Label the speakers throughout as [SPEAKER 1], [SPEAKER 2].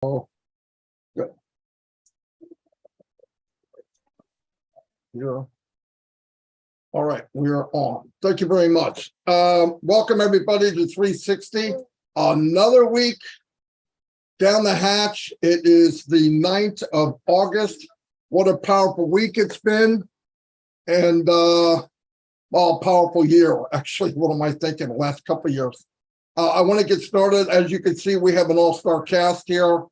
[SPEAKER 1] Oh, good. Yeah. All right, we are on. Thank you very much. Welcome everybody to 360. Another week down the hatch. It is the 9th of August. What a powerful week it's been. And powerful year, actually. What am I thinking? The last couple of years. I want to get started. As you can see, we have an all-star cast here.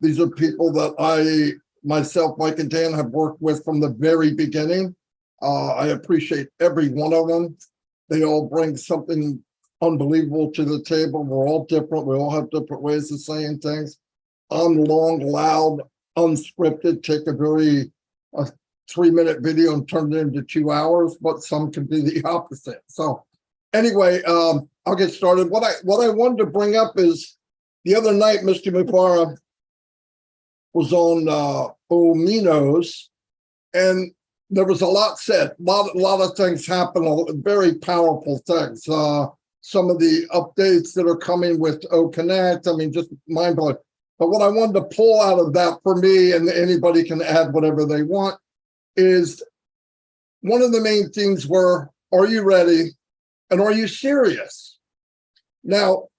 [SPEAKER 1] These are people that myself, Mike, and Dan have worked with from the very beginning. I appreciate every one of them. They all bring something unbelievable to the table. We're all different. We all have different ways of saying things. I'm long, loud, unscripted, take a 3-minute video and turn it into 2 hours, but some can be the opposite. So anyway, I'll get started. What I wanted to bring up is the other night, Mr. Mufara was on Ominos, and there was a lot said. A lot of things happened, very powerful things. Some of the updates that are coming with OConnect, I mean, just mind-blowing. But what I wanted to pull out of that for me, and anybody can add whatever they want, is one of the main things were, are you ready? And are you serious? Now,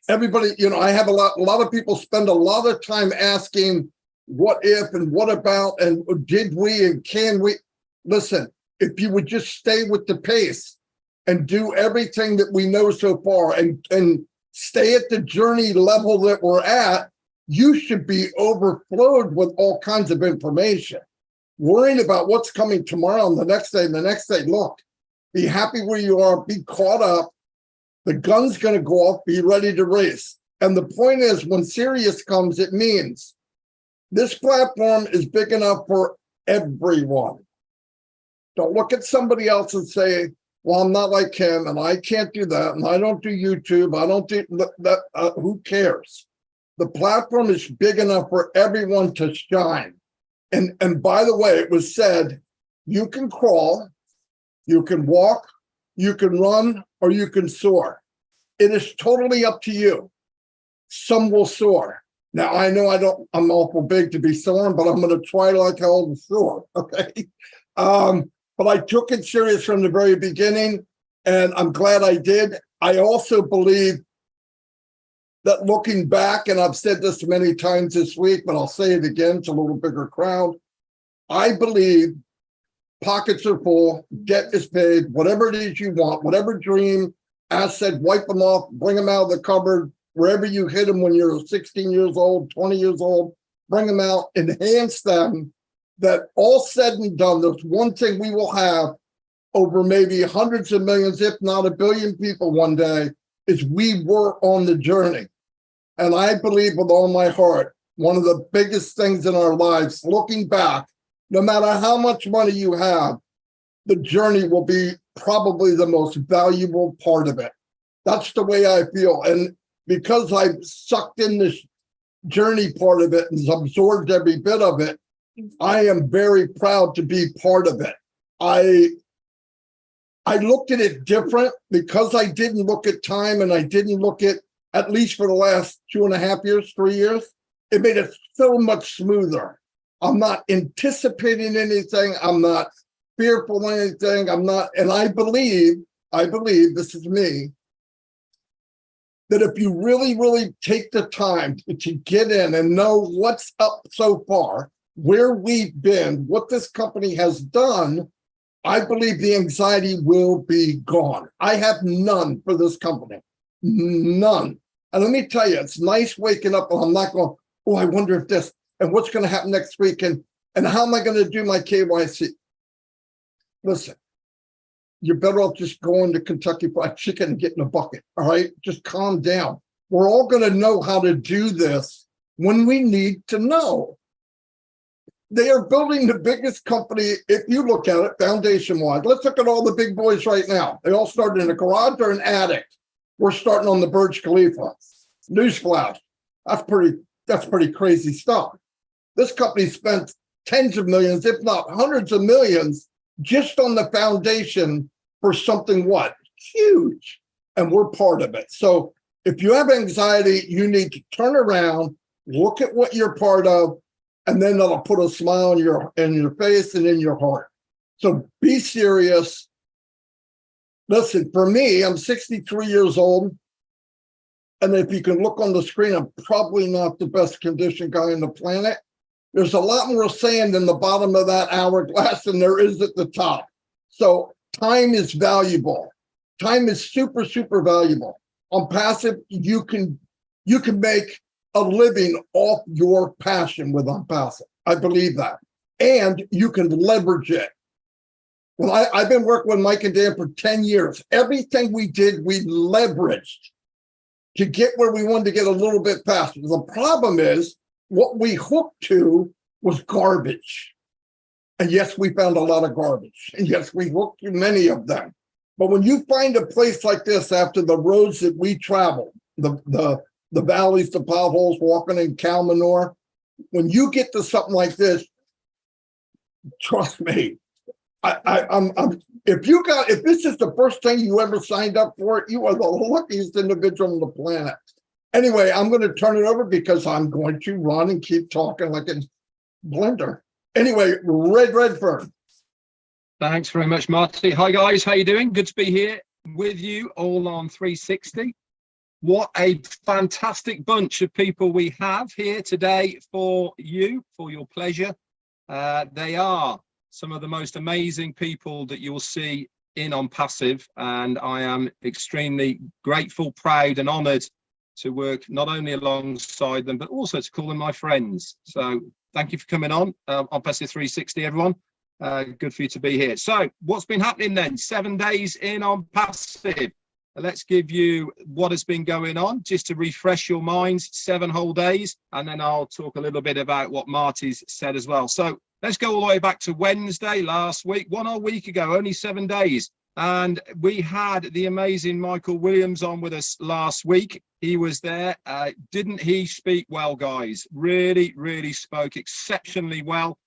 [SPEAKER 1] everybody, I have a lot of people spend a lot of time asking what if and what about and did we and can we. Listen, if you would just stay with the pace and do everything that we know so far and stay at the journey level that we're at, you should be overflowed with all kinds of information. Worrying about what's coming tomorrow and the next day and the next day. Look, be happy where you are, be caught up. The gun's going to go off, be ready to race. And the point is, when Sirius comes, it means this platform is big enough for everyone. Don't look at somebody else and say, well, I'm not like him, and I can't do that, and I don't do YouTube, I don't do that. Who cares? The platform is big enough for everyone to shine. And by the way, it was said, you can crawl, you can walk, you can run, or you can soar. It is totally up to you. Some will soar. Now, I know I'm awful big to be soaring, but I'm going to try like hell to soar, okay? But I took it serious from the very beginning, and I'm glad I did. I also believe that looking back, and I've said this many times this week, but I'll say it again to a little bigger crowd, I believe pockets are full, debt is paid, whatever it is you want, whatever dream, as said, wipe them off, bring them out of the cupboard, wherever you hid them when you're 16 years old, 20 years old, bring them out, enhance them, that all said and done, there's one thing we will have over maybe hundreds of millions, if not 1 billion people one day, is we were on the journey. And I believe with all my heart, one of the biggest things in our lives, looking back, no matter how much money you have, the journey will be probably the most valuable part of it. That's the way I feel. And because I've sucked in this journey part of it and absorbed every bit of it, I am very proud to be part of it. I looked at it different because I didn't look at time, and I didn't look at least for the last 2.5 years, 3 years. It made it so much smoother. I'm not anticipating anything. I'm not fearful of anything. I'm not, and I believe, this is me, that if you really, really take the time to get in and know what's up so far, where we've been, what this company has done, I believe the anxiety will be gone. I have none for this company, none. And let me tell you, it's nice waking up and I'm not going, oh, I wonder if this, and what's going to happen next week, and how am I going to do my KYC? Listen, you're better off just going to Kentucky Fried Chicken and getting a bucket, all right? Just calm down. We're all going to know how to do this when we need to know. They are building the biggest company, if you look at it, foundation-wide. Let's look at all the big boys right now. They all started in a garage or an attic. We're starting on the Burj Khalifa. Newsflash, that's pretty crazy stuff. This company spent tens of millions, if not hundreds of millions, just on the foundation for something what? Huge. And we're part of it. So If you have anxiety, you need to turn around, look at what you're part of, and then that'll put a smile on in your face and in your heart. So be serious. Listen, for me, I'm 63 years old. And if you can look on the screen, I'm probably not the best conditioned guy on the planet. There's a lot more sand in the bottom of that hourglass than there is at the top. So time is valuable. Time is super, super valuable. On passive, you can make a living off your passion with OnPassive. I believe that. And you can leverage it. Well, I've been working with Mike and Dan for 10 years. Everything we did, we leveraged to get where we wanted to get a little bit faster. The problem is what we hooked to was garbage. And yes, we found a lot of garbage. And yes, we hooked to many of them. But when you find a place like this after the roads that we travel, the valleys, the potholes, walking in cow manure, when you get to something like this, trust me, if this is the first thing you ever signed up for, you are the luckiest individual on the planet. Anyway, I'm going to turn it over because I'm going to run and keep talking like a blender. Anyway, Redfern.
[SPEAKER 2] Thanks very much, Marty. Hi guys, how you doing? Good to be here with you all on 360. What a fantastic bunch of people we have here today for you, for your pleasure. They are some of the most amazing people that you'll see in OnPassive, and I am extremely grateful, proud and honoured to work not only alongside them, but also to call them my friends. So thank you for coming on OnPassive 360, everyone. Good for you to be here. So what's been happening then? 7 days in OnPassive. Let's give you what has been going on, just to refresh your minds, 7 whole days, and then I'll talk a little bit about what Marty's said as well. So let's go all the way back to Wednesday last week, 1 whole week ago, only 7 days. And we had the amazing Michael Williams on with us last week. He was there. Didn't he speak well, guys? Really, really spoke exceptionally well.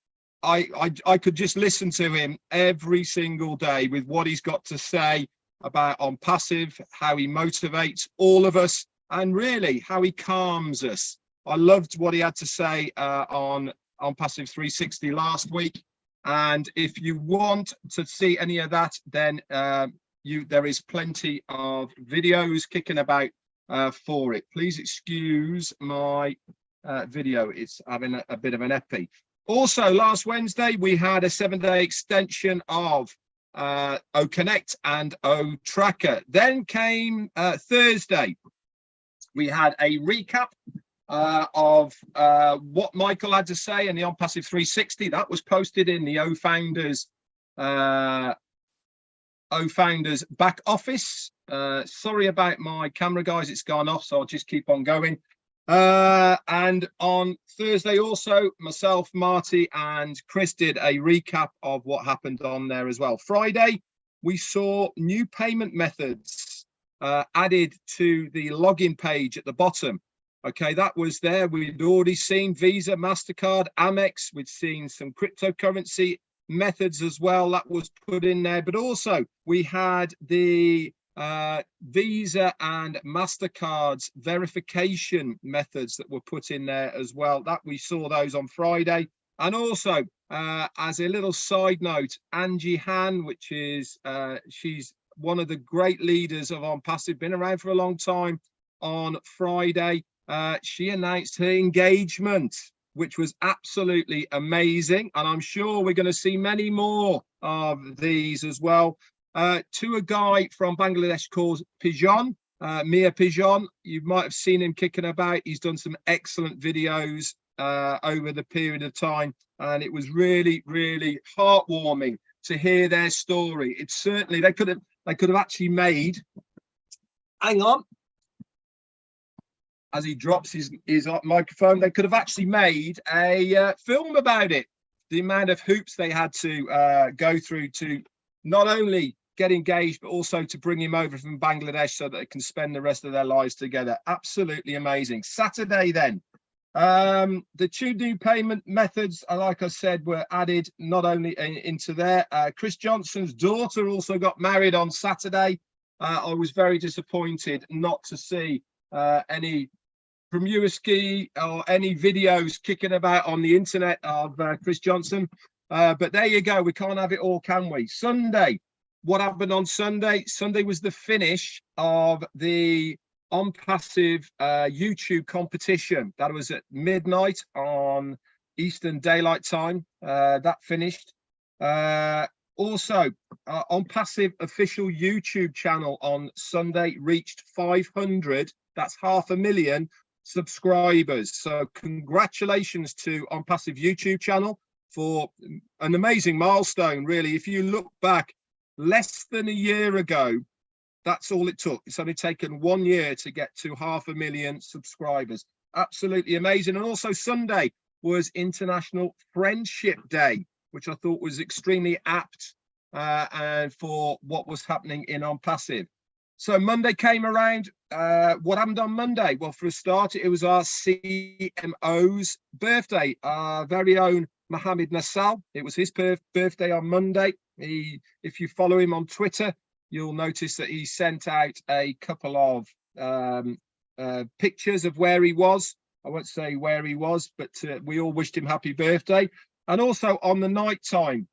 [SPEAKER 2] I could just listen to him every single day with what he's got to say about OnPassive, how he motivates all of us, and really how he calms us. I loved what he had to say on OnPassive 360 last week. And if you want to see any of that, then there is plenty of videos kicking about for it. Please excuse my video. It's having a bit of an epi. Also, last Wednesday, we had a 7-day extension of OConnect and OTracker. Then came Thursday. We had a recap of what Michael had to say in the OnPassive 360. That was posted in the OFounders back office. Sorry about my camera, guys. It's gone off, so I'll just keep on going. And on Thursday also, myself, Marty and Chris did a recap of what happened on there as well. Friday, we saw new payment methods added to the login page at the bottom. Okay, that was there. We'd already seen Visa, MasterCard, Amex. We'd seen some cryptocurrency methods as well. That was put in there. But also, we had the Visa and MasterCard's verification methods that were put in there as well. That we saw those on Friday. And also, as a little side note, Angie Han, which is, she's one of the great leaders of OnPassive, been around for a long time. On Friday, she announced her engagement, which was absolutely amazing. And I'm sure we're going to see many more of these as well. To a guy from Bangladesh called Pijon, Mia Pijon. You might have seen him kicking about. He's done some excellent videos over the period of time, and it was really, really heartwarming to hear their story. It's certainly they could have actually made. Hang on, as he drops his microphone, they could have actually made a film about it. The amount of hoops they had to go through to not only get engaged, but also to bring him over from Bangladesh so that they can spend the rest of their lives together. Absolutely amazing. Saturday then, the 2 new payment methods, like I said, were added not only into there. Chris Johnson's daughter also got married on Saturday. I was very disappointed not to see any promiscuity or any videos kicking about on the internet of Chris Johnson. But there you go. We can't have it all, can we? Sunday. What happened on Sunday? Sunday was the finish of the ONPASSIVE YouTube competition. That was at midnight on Eastern Daylight Time. That finished. Also, ONPASSIVE official YouTube channel on Sunday reached 500. That's 500,000 subscribers. So congratulations to ONPASSIVE YouTube channel for an amazing milestone, really. If you look back less than a year ago, that's all it took. It's only taken 1 year to get to 500,000 subscribers. Absolutely amazing. And also Sunday was International Friendship Day, which I thought was extremely apt and for what was happening in ONPASSIVE. So Monday came around. What happened on Monday? Well, for a start, it was our CMO's birthday, our very own Mohammed Nassal. It was his birthday on Monday. If you follow him on Twitter, you'll notice that he sent out a couple of pictures of where he was. I won't say where he was, but we all wished him happy birthday. And also on the night time,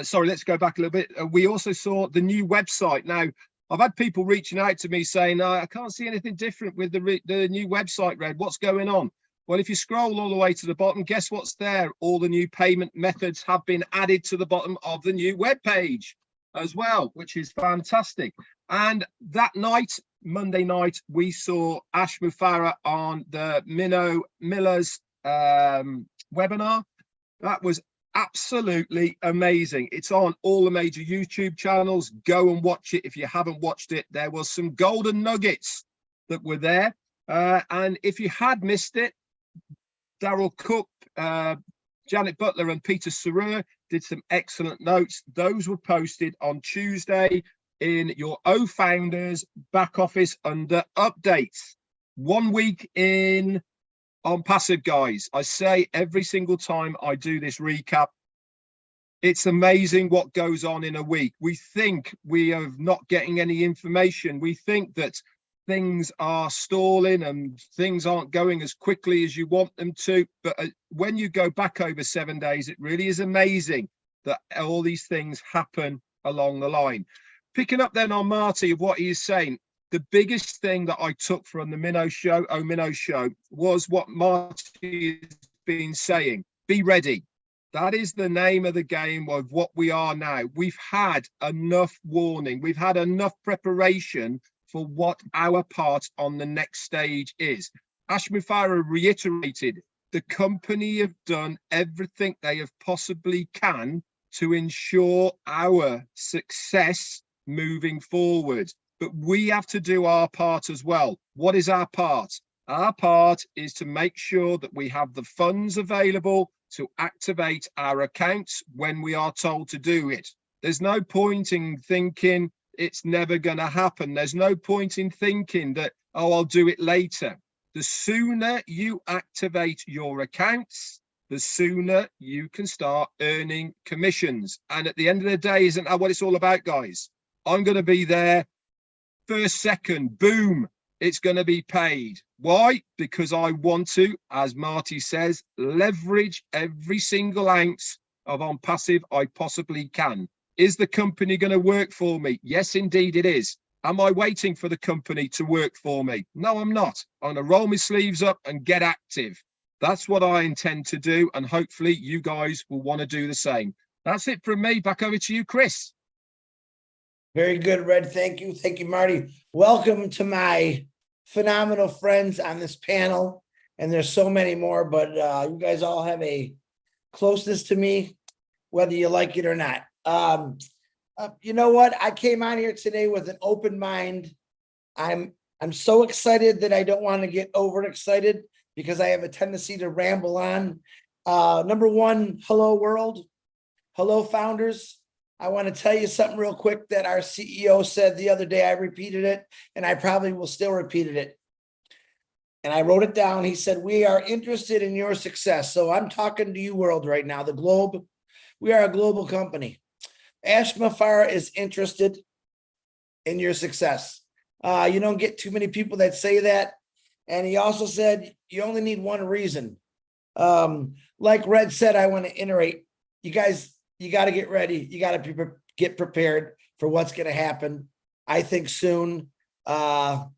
[SPEAKER 2] sorry, let's go back a little bit. We also saw the new website. Now, I've had people reaching out to me saying, I can't see anything different with the new website, Red. What's going on? Well, if you scroll all the way to the bottom, guess what's there? All the new payment methods have been added to the bottom of the new web page as well, which is fantastic. And that night, Monday night, we saw Ash Mufareh on the Minnow Millers webinar. That was absolutely amazing. It's on all the major YouTube channels. Go and watch it if you haven't watched it. There was some golden nuggets that were there. And if you had missed it, Daryl Cook, Janet Butler and Peter Sarur did some excellent notes. Those were posted on Tuesday in your Founders back office under updates. 1 week in ONPASSIVE, guys. I say every single time I do this recap, it's amazing what goes on in a week. We think we are not getting any information. We think that things are stalling and things aren't going as quickly as you want them to. But when you go back over 7 days, it really is amazing that all these things happen along the line. Picking up then on Marty of what he is saying, the biggest thing that I took from the Minnow show, was what Marty has been saying. Be ready. That is the name of the game of what we are now. We've had enough warning. We've had enough preparation for what our part on the next stage is. Ash Mufareh reiterated, the company have done everything they have possibly can to ensure our success moving forward. But we have to do our part as well. What is our part? Our part is to make sure that we have the funds available to activate our accounts when we are told to do it. There's no point in thinking it's never going to happen. There's no point in thinking that, oh, I'll do it later. The sooner you activate your accounts, the sooner you can start earning commissions. And at the end of the day, isn't that what it's all about, guys? I'm going to be there. First second, boom, it's going to be paid. Why? Because I want to, as Marty says, leverage every single ounce of ONPASSIVE I possibly can. Is the company going to work for me? Yes, indeed it is. Am I waiting for the company to work for me? No, I'm not. I'm going to roll my sleeves up and get active. That's what I intend to do. And hopefully you guys will want to do the same. That's it from me. Back over to you, Chris.
[SPEAKER 3] Very good, Red. Thank you. Thank you, Marty. Welcome to my phenomenal friends on this panel. And there's so many more, but you guys all have a closeness to me, whether you like it or not. You know what? I came on here today with an open mind. I'm so excited that I don't want to get overexcited because I have a tendency to ramble on. Number one, hello world. Hello founders. I want to tell you something real quick that our CEO said the other day. I repeated it, and I probably will still repeat it. And I wrote it down. He said, we are interested in your success. So I'm talking to you world right now, the globe. We are a global company. Ash Mufareh is interested in your success. You don't get too many people that say that. And he also said, you only need one reason. Like Red said, I want to iterate. You guys, you got to get ready. You got to get prepared for what's going to happen. I think soon.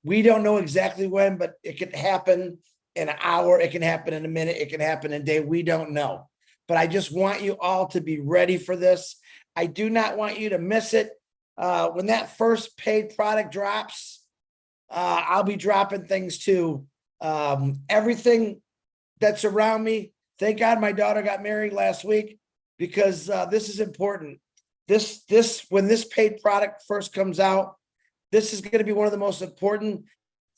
[SPEAKER 3] We don't know exactly when, but it could happen in an hour. It can happen in a minute. It can happen in a day. We don't know. But I just want you all to be ready for this. I do not want you to miss it. When that first paid product drops, I'll be dropping things too. Everything that's around me. Thank God my daughter got married last week, because this is important. When this paid product first comes out, this is going to be one of the most important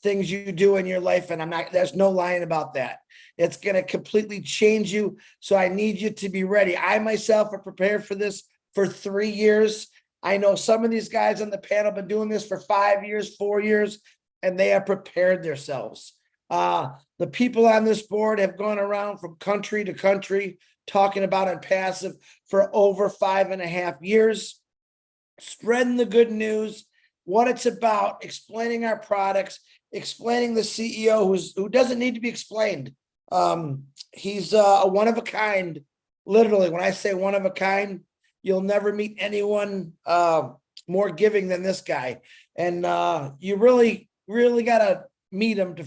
[SPEAKER 3] things you do in your life. And there's no lying about that. It's going to completely change you. So I need you to be ready. I myself are prepared for this for 3 years. I know some of these guys on the panel have been doing this for 5 years, 4 years, and they have prepared themselves. The people on this board have gone around from country to country talking about ONPASSIVE for over 5.5 years, spreading the good news, what it's about, explaining our products, explaining the CEO who doesn't need to be explained. He's a one of a kind. Literally, when I say one of a kind, you'll never meet anyone more giving than this guy. And you really, really got to meet him to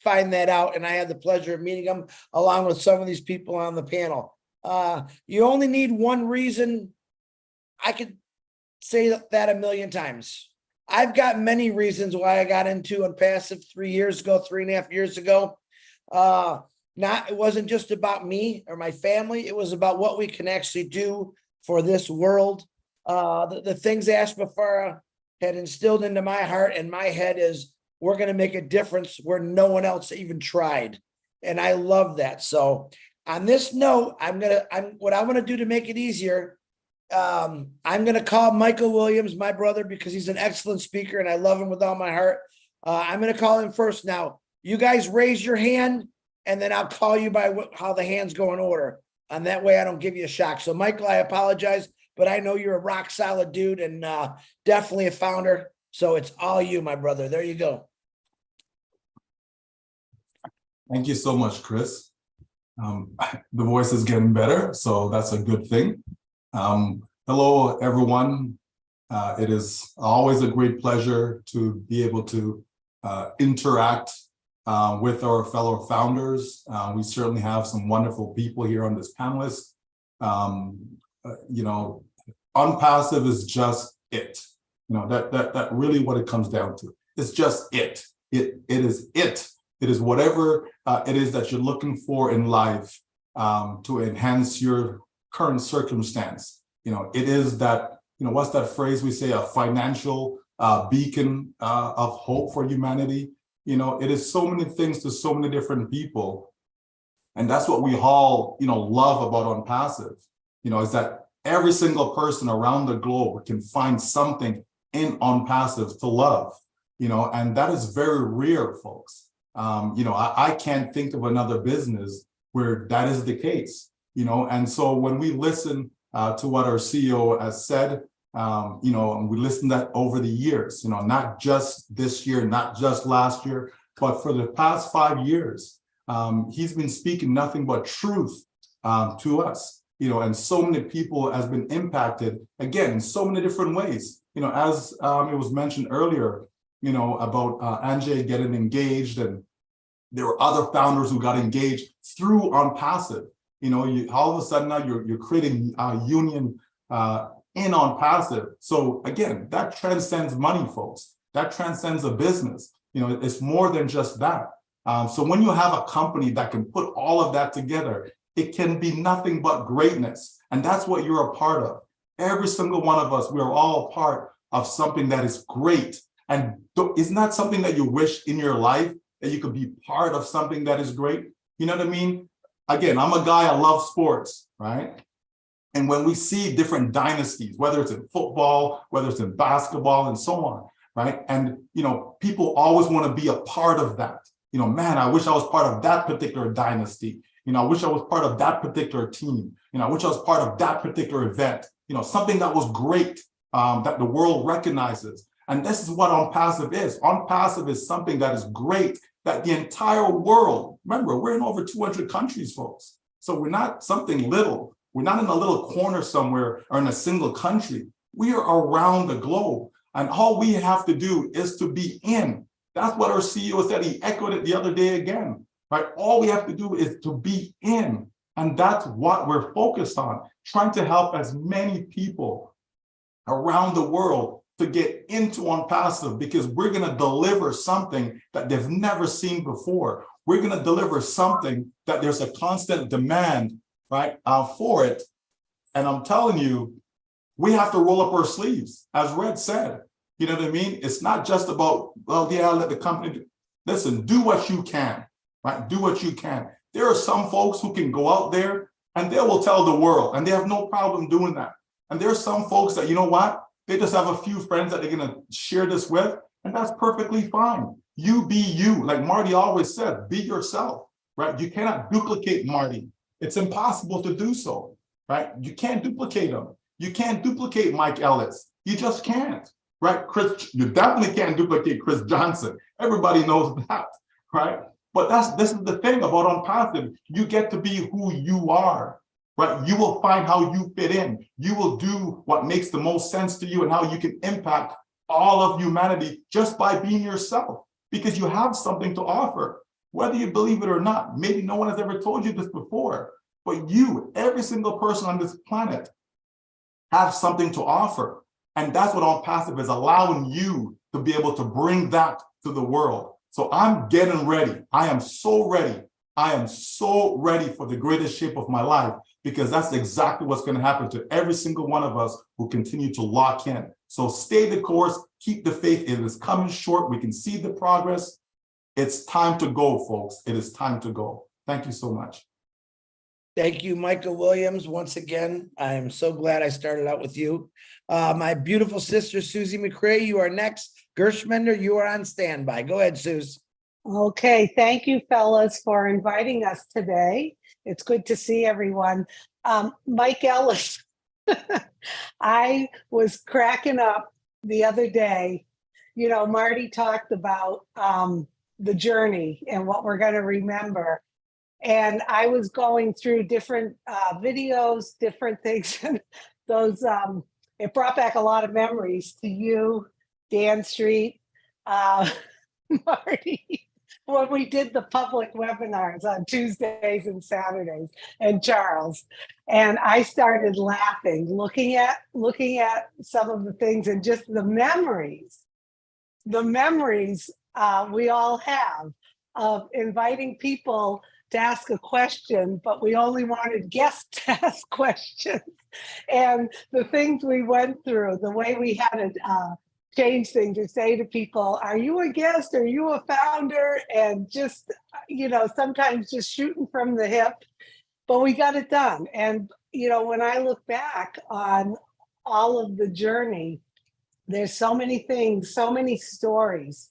[SPEAKER 3] find that out. And I had the pleasure of meeting him along with some of these people on the panel. You only need one reason. I could say that a million times. I've got many reasons why I got into ONPASSIVE 3 years ago, 3.5 years ago. It wasn't just about me or my family. It was about what we can actually do for this world. The things Ash Bafara had instilled into my heart and my head is we're going to make a difference where no one else even tried. And I love that. So on this note, what I'm going to do to make it easier, I'm going to call Michael Williams, my brother, because he's an excellent speaker and I love him with all my heart. I'm going to call him first. Now, you guys raise your hand and then I'll call you by how the hands go in order. And that way I don't give you a shock. So Michael, I apologize, but I know you're a rock solid dude and definitely a founder. So it's all you, my brother. There you go.
[SPEAKER 4] Thank you so much, Chris. The voice is getting better, so that's a good thing. Hello, everyone. It is always a great pleasure to be able to interact with our fellow founders. We certainly have some wonderful people here on this panelist. ONPASSIVE is just it. That really what it comes down to. It's just it. It is it. It is whatever it is that you're looking for in life to enhance your current circumstance. It is that, what's that phrase we say, a financial beacon of hope for humanity. It is so many things to so many different people. And that's what we all, love about ONPASSIVE, is that every single person around the globe can find something in ONPASSIVE to love, and that is very rare, folks. I can't think of another business where that is the case, and so when we listen to what our CEO has said, and we listened to that over the years, not just this year, not just last year, but for the past 5 years, he's been speaking nothing but truth to us, and so many people has been impacted, again, in so many different ways, as it was mentioned earlier, about Anjay getting engaged, and there were other founders who got engaged through ONPASSIVE. All of a sudden now you're creating a union in ONPASSIVE. So again, that transcends money, folks. That transcends a business. It's more than just that. So when you have a company that can put all of that together, it can be nothing but greatness. And that's what you're a part of. Every single one of us, we're all a part of something that is great. And isn't that something that you wish in your life, that you could be part of something that is great? You know what I mean? Again, I'm a guy, I love sports, right? And when we see different dynasties, whether it's in football, whether it's in basketball and so on, right? And, people always want to be a part of that. Man, I wish I was part of that particular dynasty. I wish I was part of that particular team. I wish I was part of that particular event, something that was great, that the world recognizes. And this is what ONPASSIVE is. ONPASSIVE is something that is great, that the entire world, remember, we're in over 200 countries, folks. So we're not something little. We're not in a little corner somewhere or in a single country. We are around the globe. And all we have to do is to be in. That's what our CEO said. He echoed it the other day again, right? All we have to do is to be in. And that's what we're focused on, trying to help as many people around the world to get into ONPASSIVE, because we're going to deliver something that they've never seen before. We're going to deliver something that there's a constant demand, right, for it. And I'm telling you, we have to roll up our sleeves, as Red said. You know what I mean? It's not just about, well, yeah, I'll let the company do. Listen, do what you can, right? Do what you can. There are some folks who can go out there and they will tell the world, and they have no problem doing that. And there are some folks that, you know what? They just have a few friends that they're going to share this with, and that's perfectly fine. You be you. Like Marty always said, be yourself, right? You cannot duplicate Marty. It's impossible to do so, right? You can't duplicate him. You can't duplicate Mike Ellis. You just can't, right? Chris, you definitely can't duplicate Chris Johnson. Everybody knows that, right? But this is the thing about ONPASSIVE. You get to be who you are, right? You will find how you fit in. You will do what makes the most sense to you and how you can impact all of humanity just by being yourself, because you have something to offer, whether you believe it or not. Maybe no one has ever told you this before, but you, every single person on this planet, have something to offer. And that's what ONPASSIVE is, allowing you to be able to bring that to the world. So I'm getting ready. I am so ready. I am so ready for the greatest shape of my life, because that's exactly what's going to happen to every single one of us who continue to lock in. So stay the course, keep the faith. It is coming short. We can see the progress. It's time to go, folks. It is time to go. Thank you so much.
[SPEAKER 3] Thank you, Michael Williams. Once again, I am so glad I started out with you. My beautiful sister, Susie McCray, you are next. Gershmender, you are on standby. Go ahead, Suze.
[SPEAKER 5] Okay, thank you, fellas, for inviting us today. It's good to see everyone. Mike Ellis, I was cracking up the other day. You know, Marty talked about the journey and what we're going to remember. And I was going through different videos, different things, and those, it brought back a lot of memories to you, Dan Street, Marty, when we did the public webinars on Tuesdays and Saturdays, and Charles. And I started laughing, looking at some of the things and just the memories we all have of inviting people to ask a question, but we only wanted guests to ask questions. And the things we went through, the way we had to change things or say to people, are you a guest? Are you a founder? And just, you know, sometimes just shooting from the hip, but we got it done. And, you know, when I look back on all of the journey, there's so many things, so many stories,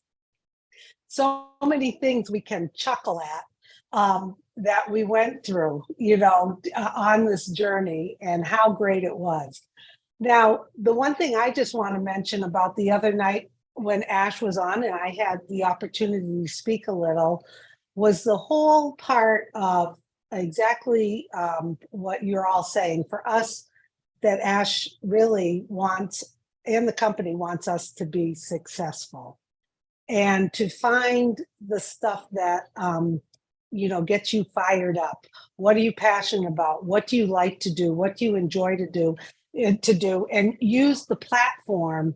[SPEAKER 5] so many things we can chuckle at. That we went through, you know, on this journey, and how great it was. Now, the one thing I just want to mention about the other night when Ash was on and I had the opportunity to speak a little, was the whole part of exactly what you're all saying. For us, that Ash really wants, and the company wants us to be successful, and to find the stuff that you know, gets you fired up. What are you passionate about? What do you like to do? What do you enjoy to do? And use the platform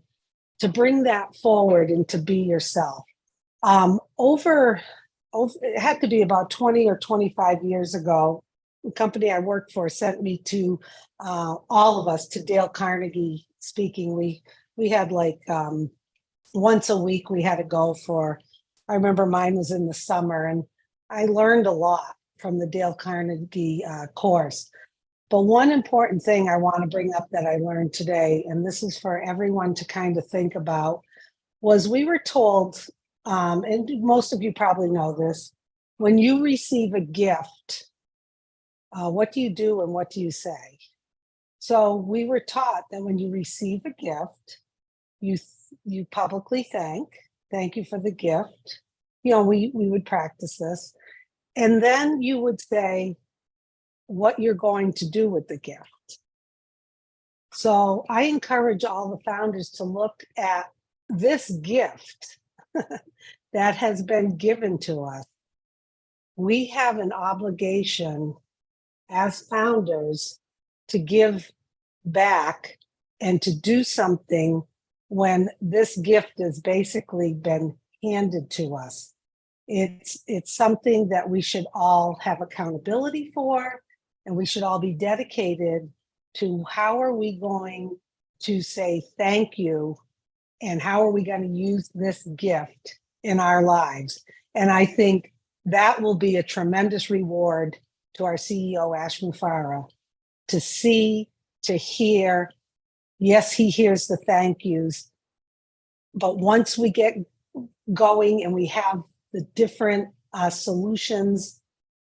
[SPEAKER 5] to bring that forward and to be yourself. It had to be about 20 or 25 years ago, the company I worked for sent me to all of us to Dale Carnegie speaking. We had like once a week we had to go for, I remember mine was in the summer, and I learned a lot from the Dale Carnegie course. But one important thing I want to bring up that I learned today, and this is for everyone to kind of think about, was we were told, and most of you probably know this, when you receive a gift, what do you do and what do you say? So we were taught that when you receive a gift, you you publicly thank you for the gift. You know, we would practice this. And then you would say what you're going to do with the gift. So I encourage all the founders to look at this gift that has been given to us. We have an obligation as founders to give back and to do something when this gift has basically been handed to us. It's something that we should all have accountability for, and we should all be dedicated to how are we going to say thank you, and how are we going to use this gift in our lives. And I think that will be a tremendous reward to our CEO, Ash Mufarah, to see, to hear. Yes, he hears the thank yous, but once we get going and we have the different solutions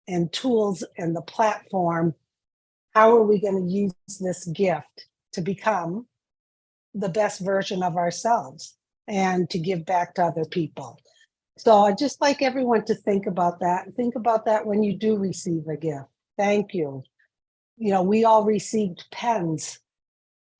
[SPEAKER 5] and tools and the platform, how are we going to use this gift to become the best version of ourselves and to give back to other people? So I'd just like everyone to think about that. Think about that when you do receive a gift. Thank you. You know, we all received pens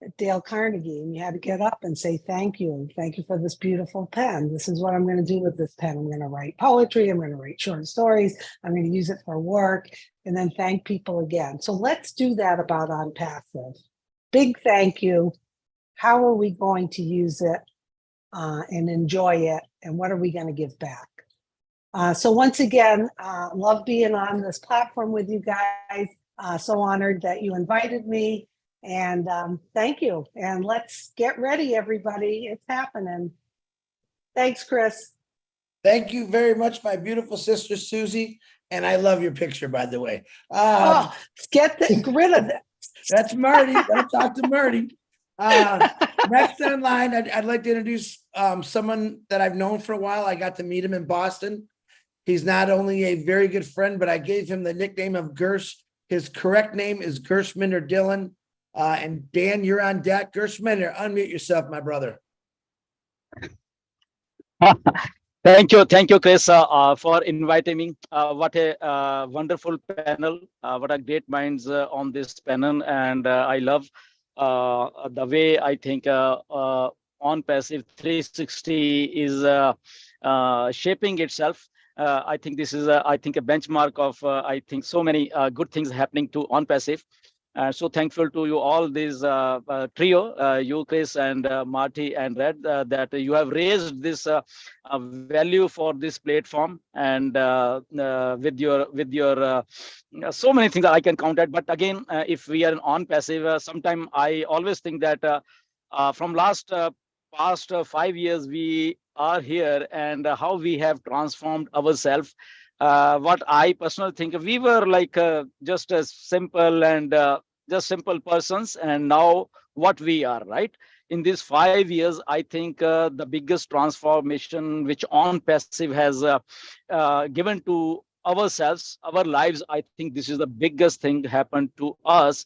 [SPEAKER 5] at Dale Carnegie, and you had to get up and say thank you. Thank you for this beautiful pen. This is what I'm going to do with this pen. I'm going to write poetry. I'm going to write short stories. I'm going to use it for work, and then thank people again. So let's do that about ONPASSIVE. Big thank you. How are we going to use it and enjoy it? And what are we going to give back? So once again, love being on this platform with you guys. So honored that you invited me. And thank you. And let's get ready, everybody. It's happening. Thanks, Chris.
[SPEAKER 3] Thank you very much, my beautiful sister, Susie. And I love your picture, by the way.
[SPEAKER 5] Get rid of it.
[SPEAKER 3] That's Marty. Gotta talk to Marty. Next in line, I'd like to introduce someone that I've known for a while. I got to meet him in Boston. He's not only a very good friend, but I gave him the nickname of Gersh. His correct name is Gershminder Dillon. And Dan, you're on deck. Gershminder, unmute yourself, my brother.
[SPEAKER 6] Thank you, Chris, for inviting me. What a wonderful panel. What a great minds on this panel. And I love the way I think ONPASSIVE 360 is shaping itself. I think this is, a benchmark of, I think, so many good things happening to ONPASSIVE. So thankful to you all, this trio, you, Chris, and Marty and Red, that you have raised this value for this platform, and with your so many things that I can count at. But again, if we are on passive, sometime I always think that from past 5 years we are here, and how we have transformed ourselves. What I personally think, we were like just as simple and just simple persons, and now what we are, right? In these 5 years, I think the biggest transformation which ONPASSIVE has given to ourselves, our lives, I think this is the biggest thing happened to us,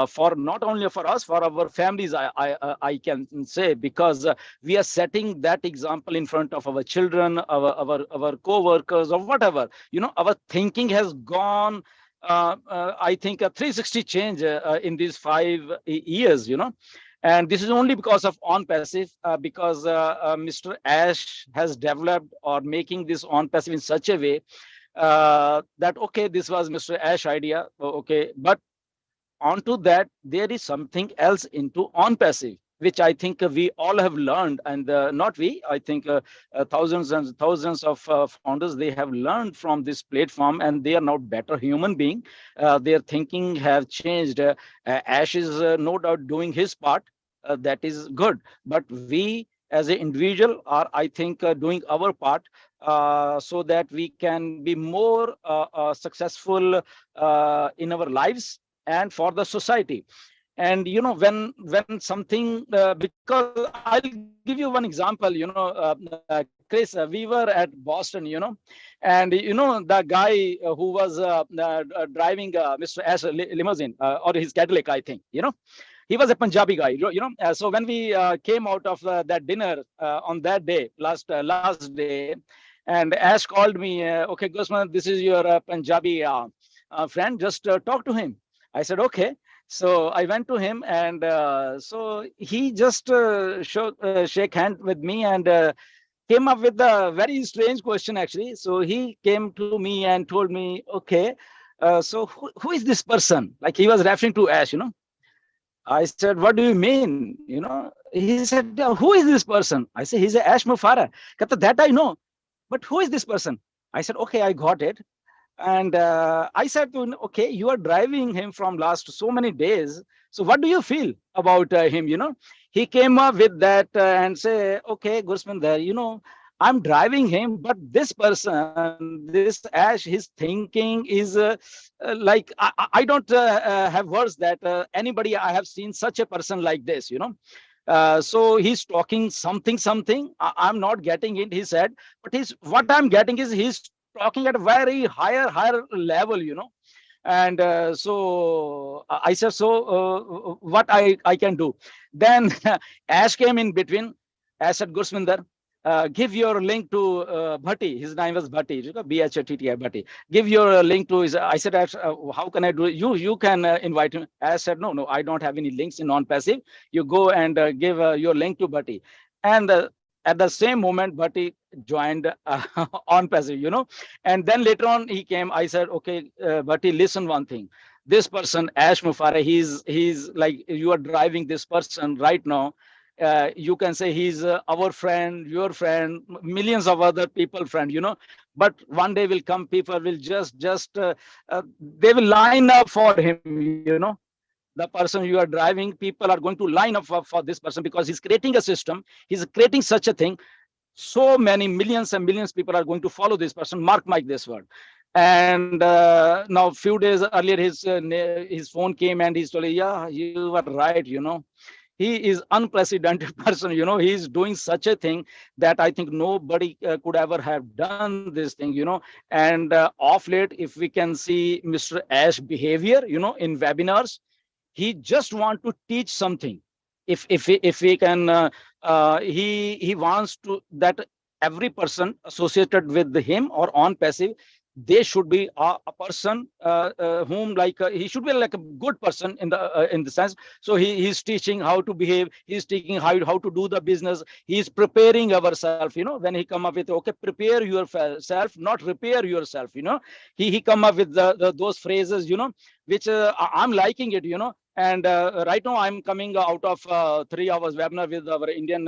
[SPEAKER 6] for not only for us, for our families, I can say, because we are setting that example in front of our children, our co-workers, or whatever. You know, our thinking has gone, I think, a 360 change in these 5 years, you know. And this is only because of ONPASSIVE, because Mr. Ash has developed or making this ONPASSIVE in such a way that, okay, this was Mr. Ash idea, okay, but onto that there is something else into ONPASSIVE, which I think we all have learned, and not we, I think thousands and thousands of founders, they have learned from this platform, and they are now better human being. Their thinking have changed. Ash is no doubt doing his part, that is good, but we as an individual are, I think, doing our part, so that we can be more successful in our lives and for the society. And you know, when something, because I'll give you one example, you know, Chris, we were at Boston, you know, and you know, the guy who was driving Mr. Ash limousine, or his Cadillac, I think, you know, he was a Punjabi guy, so when we came out of that dinner on that day, last day, and Ash called me, okay, Gusman, this is your Punjabi friend, just talk to him. I said, okay. So I went to him, and so he just shake hand with me, and came up with a very strange question, actually. So he came to me and told me, okay, so who is this person? Like, he was referring to Ash, I said, what do you mean? He said, who is this person? I said, he's a Ash Mufara. Kata, that I know. But who is this person? I said, okay, I got it. And I said to him, okay, you are driving him from last so many days. So what do you feel about him? He came up with that and say, okay, Gursman, I'm driving him, but this person, this Ash, his thinking is like, I don't have words that anybody I have seen such a person like this, so he's talking something. I'm not getting it, he said, but what I'm getting is he's talking at a very higher level, and so I said, so what I can do. Then Ash came in between. Ash said, Gursminder, give your link to Bhatti. His name was Bhatti, BHATTI Bhatti. Give your link to his. I said, Ash, how can I do it? You can invite him. Ash said, no, I don't have any links in non-passive. You go and give your link to Bhatti. And at the same moment, Bhatti joined on passive, and then later on he came. I said, okay, Bhatti, listen one thing. This person, Ash Mufara, he's like, you are driving this person right now. You can say he's our friend, your friend, millions of other people friend, but one day will come, people will just they will line up for him, the person you are driving, people are going to line up for this person, because he's creating a system, he's creating such a thing. So many millions and millions people are going to follow this person, mark this word. And now a few days earlier, his phone came and he's told, yeah, you were right, he is unprecedented person, he's doing such a thing that I think nobody could ever have done this thing, and off late, if we can see Mr. Ash behavior, in webinars, he just want to teach something. If we can he wants to that every person associated with him or on passive, they should be a person whom he should be like a good person in the sense. So he's teaching how to behave, he's teaching how to do the business, he's preparing ourselves, when he come up with, okay, prepare yourself, not repair yourself, he come up with those phrases, which I'm liking it, and right now I'm coming out of 3 hours webinar with our Indian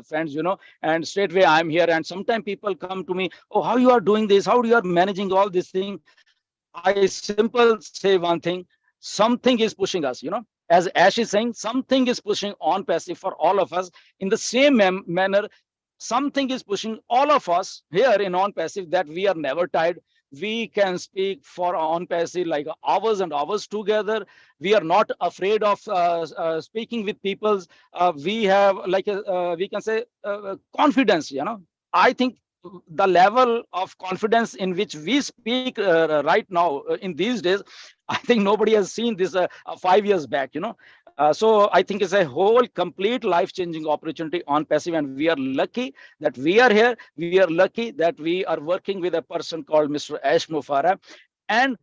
[SPEAKER 6] friends, and straight away I'm here, and sometimes people come to me, oh, how you are doing this, how you are managing all this thing. I simple say one thing, something is pushing us, as Ash is saying, something is pushing on passive for all of us in the same manner. Something is pushing all of us here in on passive, that we are never tired. We can speak for on passive like hours and hours together. We are not afraid of speaking with people. We have like we can say confidence, I think the level of confidence in which we speak right now in these days, I think nobody has seen this 5 years back, so I think it's a whole complete life-changing opportunity on passive, and we are lucky that we are here. We are lucky that we are working with a person called Mr. Ash Mufara, and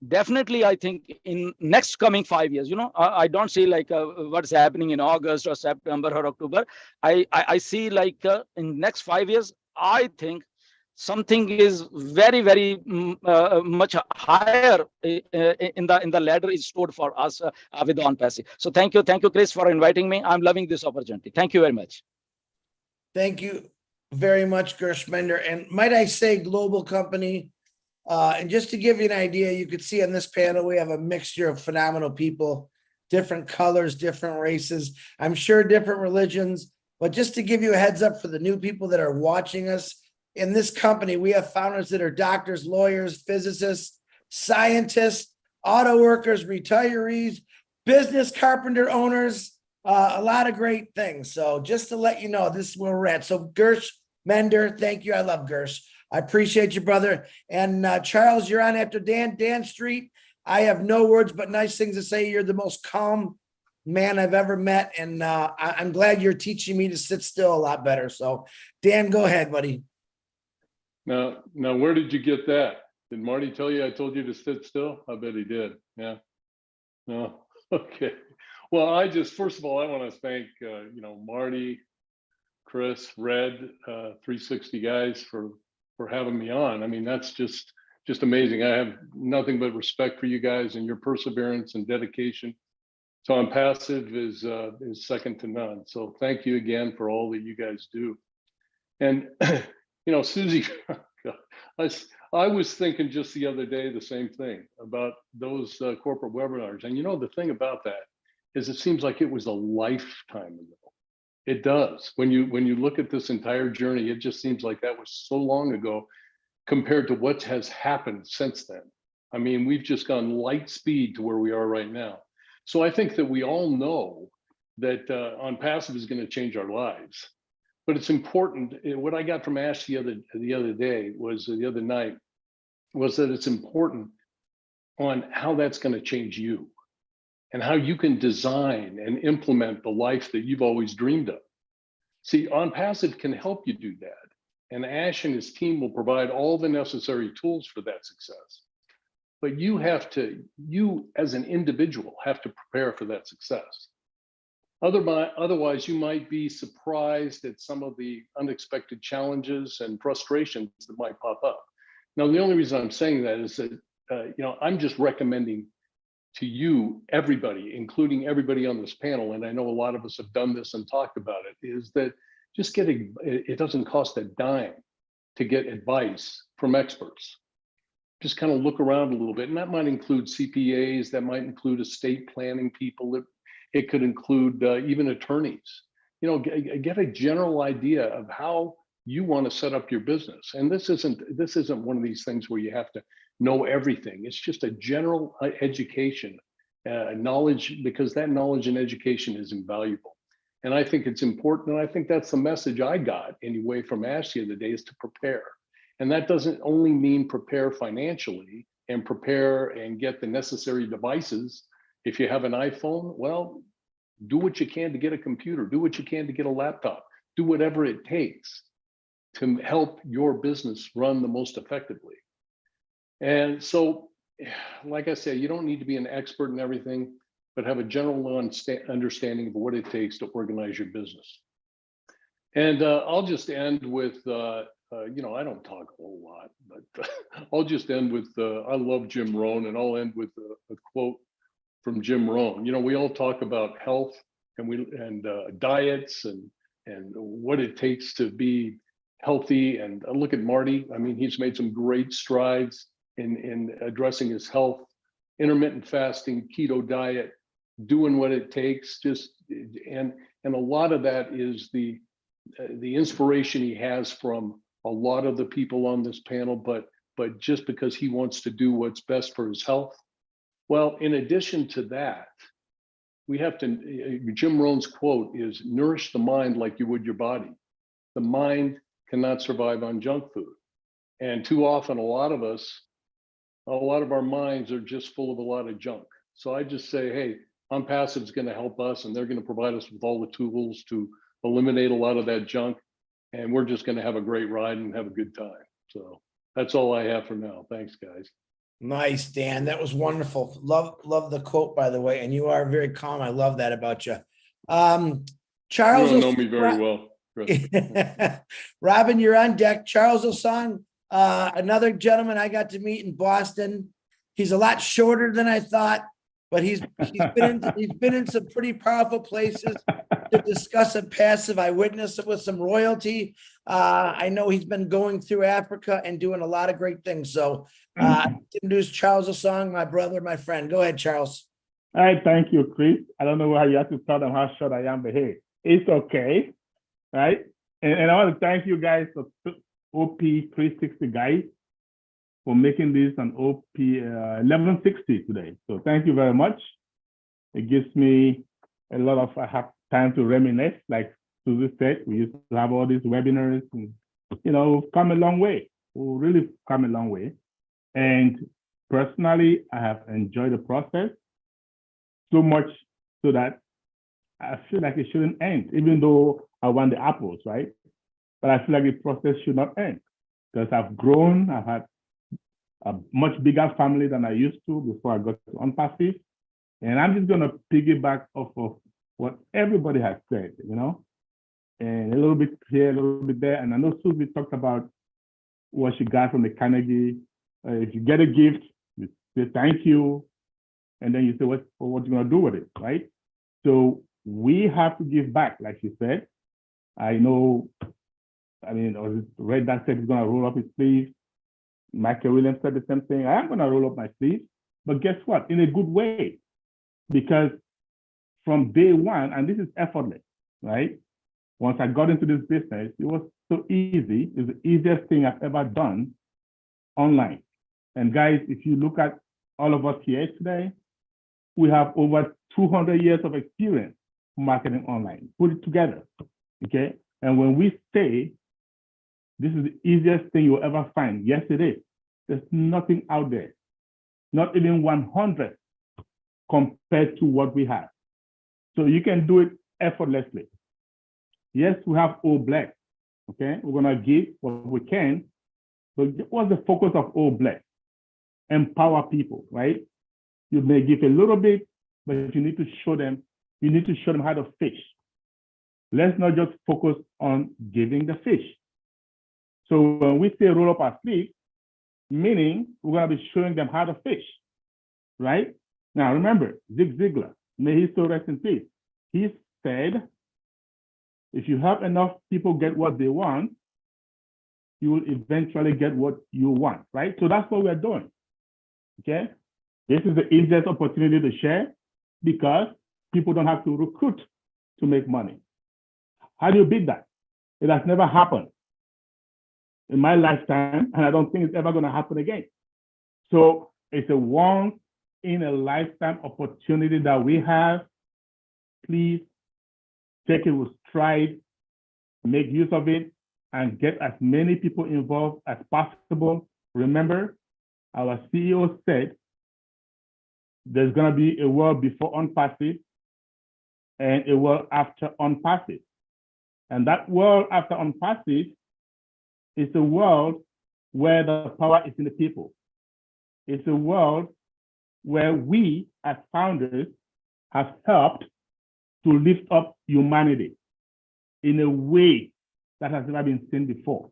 [SPEAKER 6] definitely I think in next coming 5 years, I don't see like what's happening in August or September or October. I see like in next 5 years, I think something is very much higher in the ladder is stored for us with on passive. So thank you, Chris, for inviting me. I'm loving this opportunity. Thank you very much.
[SPEAKER 3] Thank you very much, Gershmender. And might I say, global company. And just to give you an idea, you could see on this panel, we have a mixture of phenomenal people, different colors, different races, I'm sure different religions. But just to give you a heads up for the new people that are watching us, in this company, we have founders that are doctors, lawyers, physicists, scientists, auto workers, retirees, business carpenter owners, a lot of great things. So just to let you know, this is where we're at. So Gersh Mender, thank you. I love Gersh. I appreciate you, brother. And Charles, you're on after Dan Street. I have no words but nice things to say. You're the most calm, man I've ever met. And I'm glad you're teaching me to sit still a lot better. So Dan, go ahead, buddy.
[SPEAKER 7] Now, where did you get that? Did Marty tell you I told you to sit still? I bet he did. Yeah. No. Okay. Well, first of all, I want to thank, Marty, Chris, Red, 360 guys for having me on. I mean, that's just amazing. I have nothing but respect for you guys and your perseverance and dedication. So ONPASSIVE is second to none. So thank you again for all that you guys do. And, Susie, I was thinking just the other day the same thing about those corporate webinars. And the thing about that is it seems like it was a lifetime ago. It does. When you look at this entire journey, it just seems like that was so long ago compared to what has happened since then. I mean, we've just gone light speed to where we are right now. So I think that we all know that ONPASSIVE is going to change our lives. But it's important. What I got from Ash the other night was that it's important on how that's going to change you and how you can design and implement the life that you've always dreamed of. See, ONPASSIVE can help you do that. And Ash and his team will provide all the necessary tools for that success. But you as an individual have to prepare for that success. Otherwise, you might be surprised at some of the unexpected challenges and frustrations that might pop up. Now, the only reason I'm saying that is that, I'm just recommending to you, everybody, including everybody on this panel, and I know a lot of us have done this and talked about it, is that just it doesn't cost a dime to get advice from experts. Just kind of look around a little bit, and that might include CPAs, that might include estate planning people, it could include even attorneys. Get a general idea of how you want to set up your business. And this isn't one of these things where you have to know everything. It's just a general education, knowledge, because that knowledge and education is invaluable. And I think it's important. And I think that's the message I got anyway from Ash the other day, is to prepare. And that doesn't only mean prepare financially and prepare and get the necessary devices. If you have an iPhone, well, do what you can to get a computer, do what you can to get a laptop, do whatever it takes to help your business run the most effectively. And so, like I said, you don't need to be an expert in everything, but have a general understanding of what it takes to organize your business. And I'll just end with, I don't talk a whole lot, but I'll just end with, I love Jim Rohn, and I'll end with a quote from Jim Rohn. We all talk about health and diets and what it takes to be healthy. And look at Marty. I mean, he's made some great strides in addressing his health, intermittent fasting, keto diet, doing what it takes. And a lot of that is the inspiration he has from a lot of the people on this panel, but just because he wants to do what's best for his health. Well, in addition to that, we have to, Jim Rohn's quote is, nourish the mind like you would your body. The mind cannot survive on junk food. And too often, a lot of our minds are just full of a lot of junk. So I just say, hey, ONPASSIVE is going to help us, and they're going to provide us with all the tools to eliminate a lot of that junk. And we're just going to have a great ride and have a good time. So that's all I have for now. Thanks, guys.
[SPEAKER 3] Nice, Dan. That was wonderful. Love the quote, by the way. And you are very calm. I love that about you. Charles,
[SPEAKER 7] you don't know me very well, Chris.
[SPEAKER 3] Robin, you're on deck. Charles Osang, another gentleman I got to meet in Boston. He's a lot shorter than I thought, but he's been in some pretty powerful places to discuss ONPASSIVE. I witnessed it with some royalty. I know he's been going through Africa and doing a lot of great things. So introduce Charles Osang, my brother, my friend. Go ahead, Charles.
[SPEAKER 8] All right, thank you, Chris. I don't know how you have to tell them how short I am, but hey, it's okay, right? And I want to thank you guys, OP 360 guys, for making this an OP 1160 today. So thank you very much. It gives me a lot of, I have time to reminisce, like Susie said. We used to have all these webinars, and we've come a long way. We've really come a long way. And personally, I have enjoyed the process so much so that I feel like it shouldn't end, even though I want the apples, right? But I feel like the process should not end because I've grown. I've had a much bigger family than I used to before I got to ONPASSIVE. And I'm just going to piggyback off of what everybody has said, you know, and a little bit here, a little bit there. And I know Susie talked about what she got from the Carnegie. If you get a gift, you say thank you, and then you say what you going to do with it, right? So we have to give back, like she said. I know, I mean, or Red that said he's going to roll up his sleeves. Michael Williams said the same thing. I am going to roll up my sleeves, but guess what? In a good way, because from day one, and this is effortless, right? Once I got into this business, it was so easy. It's the easiest thing I've ever done online. And guys, if you look at all of us here today, we have over 200 years of experience marketing online. Put it together, okay? And when we say this is the easiest thing you'll ever find, yes, it is. There's nothing out there, not even 100 compared to what we have. So you can do it effortlessly. Yes, we have all black, okay? We're gonna give what we can, but what's the focus of all black? Empower people, right? You may give a little bit, but you need to show them how to fish. Let's not just focus on giving the fish. So when we say roll up our sleeves, meaning we're gonna be showing them how to fish, right? Now remember, Zig Ziglar, may he still rest in peace. He said, if you help enough people get what they want, you will eventually get what you want, right? So that's what we're doing, okay? This is the easiest opportunity to share because people don't have to recruit to make money. How do you beat that? It has never happened in my lifetime, and I don't think it's ever gonna happen again. So it's a once in a lifetime opportunity that we have. Please take it with stride, make use of it, and get as many people involved as possible. Remember, our CEO said there's gonna be a world before ONPASSIVE and a world after ONPASSIVE. And that world after ONPASSIVE is a world where the power is in the people. It's a world where we as founders have helped to lift up humanity in a way that has never been seen before.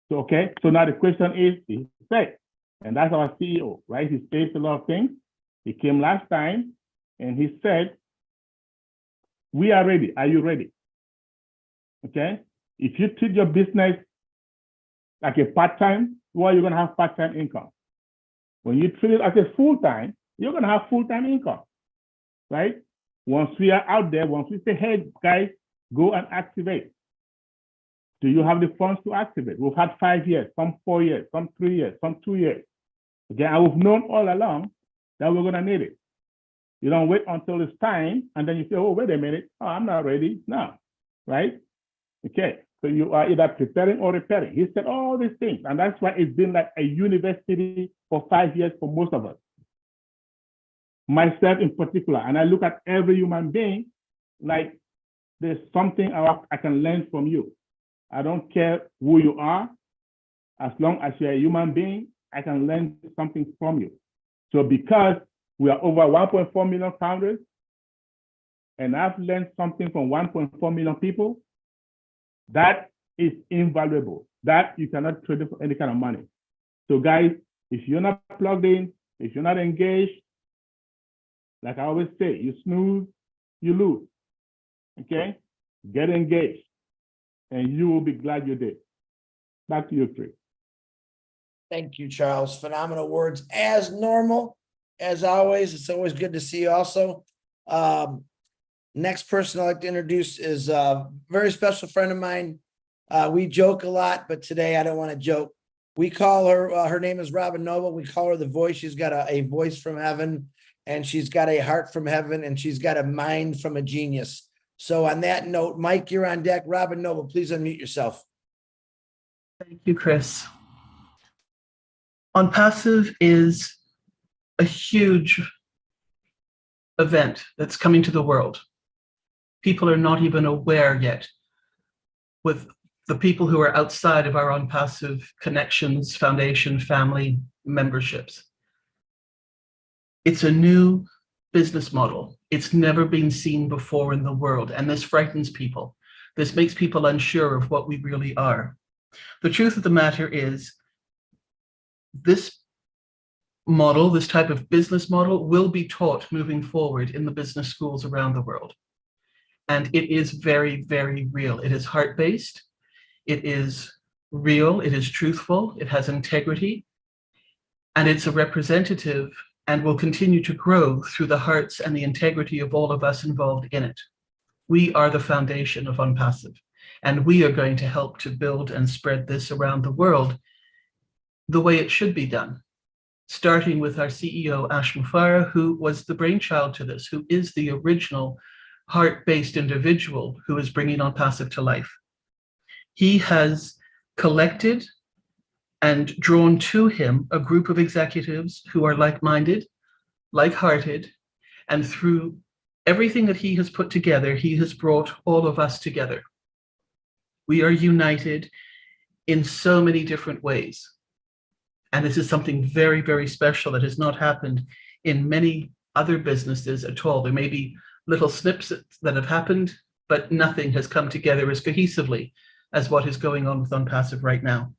[SPEAKER 8] So, okay, so now the question is, he said, and that's our CEO, right? He says a lot of things. He came last time and he said, we are ready. Are you ready? Okay, if you treat your business like a part-time, well, you're gonna have part-time income. When you treat it as a full-time, you're gonna have full-time income, right? Once we are out there, once we say, hey, guys, go and activate. Do you have the funds to activate? We've had 5 years, some 4 years, some 3 years, some 2 years. Okay, and we've known all along that we're gonna need it. You don't wait until it's time, and then you say, oh, wait a minute, oh, I'm not ready now, right? Okay, so you are either preparing or repairing. He said all these things, and that's why it's been like a university for 5 years for most of us. Myself in particular, and I look at every human being like there's something I can learn from you. I don't care who you are, as long as you're a human being, I can learn something from you. So because we are over 1.4 million founders, and I've learned something from 1.4 million people, that is invaluable. That you cannot trade it for any kind of money. So guys, if you're not plugged in, if you're not engaged, like I always say, you snooze, you lose, okay? Get engaged, and you will be glad you did. Back to you, Chris.
[SPEAKER 3] Thank you, Charles. Phenomenal words as normal, as always. It's always good to see you also. Next person I'd like to introduce is a very special friend of mine. We joke a lot, but today I don't want to joke. We call her, her name is Robin Noble. We call her the voice. She's got a voice from heaven, and she's got a heart from heaven, and she's got a mind from a genius. So on that note, Mike, you're on deck. Robin Noble, please unmute yourself.
[SPEAKER 9] Thank you, Chris. ONPASSIVE is a huge event that's coming to the world. people are not even aware yet with the people who are outside of our ONPASSIVE connections, foundation, family memberships. It's a new business model. It's never been seen before in the world, and this frightens people. This makes people unsure of what we really are. The truth of the matter is, this model, this type of business model, will be taught moving forward in the business schools around the world. And it is very, very real. It is heart-based. It is real. It is truthful. It has integrity. And it's a representative and will continue to grow through the hearts and the integrity of all of us involved in it. We are the foundation of ONPASSIVE, and we are going to help to build and spread this around the world the way it should be done, starting with our CEO, Ash Mufareh, who was the brainchild to this, who is the original heart-based individual who is bringing ONPASSIVE to life. He has collected and drawn to him a group of executives who are like-minded, like-hearted, and through everything that he has put together, he has brought all of us together. We are united in so many different ways. And this is something very, very special that has not happened in many other businesses at all. There may be little snips that have happened, but nothing has come together as cohesively as what is going on with ONPASSIVE right now.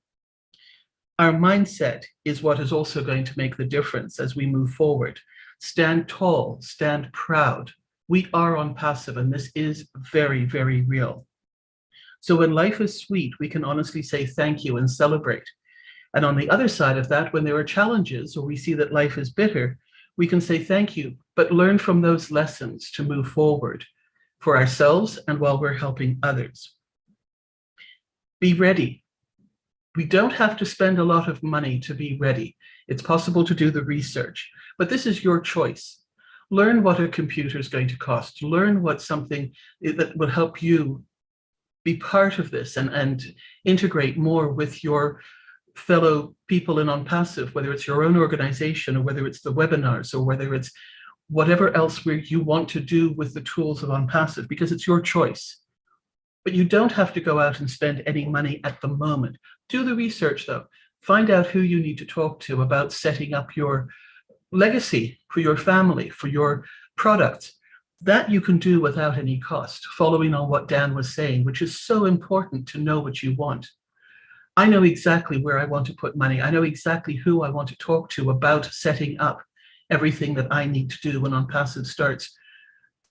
[SPEAKER 9] Our mindset is what is also going to make the difference as we move forward. Stand tall, stand proud. We are ONPASSIVE, and this is very, very real. So when life is sweet, we can honestly say thank you and celebrate. And on the other side of that, when there are challenges or we see that life is bitter, we can say thank you, but learn from those lessons to move forward for ourselves and while we're helping others. Be ready. We don't have to spend a lot of money to be ready. It's possible to do the research, but this is your choice. Learn what a computer is going to cost. Learn what something that will help you be part of this and integrate more with your fellow people in ONPASSIVE, whether it's your own organization or whether it's the webinars or whether it's whatever else where you want to do with the tools of ONPASSIVE, because it's your choice. But you don't have to go out and spend any money at the moment. Do the research though. Find out who you need to talk to about setting up your legacy for your family, for your products. That you can do without any cost, following on what Dan was saying, which is so important to know what you want. I know exactly where I want to put money. I know exactly who I want to talk to about setting up everything that I need to do when ONPASSIVE starts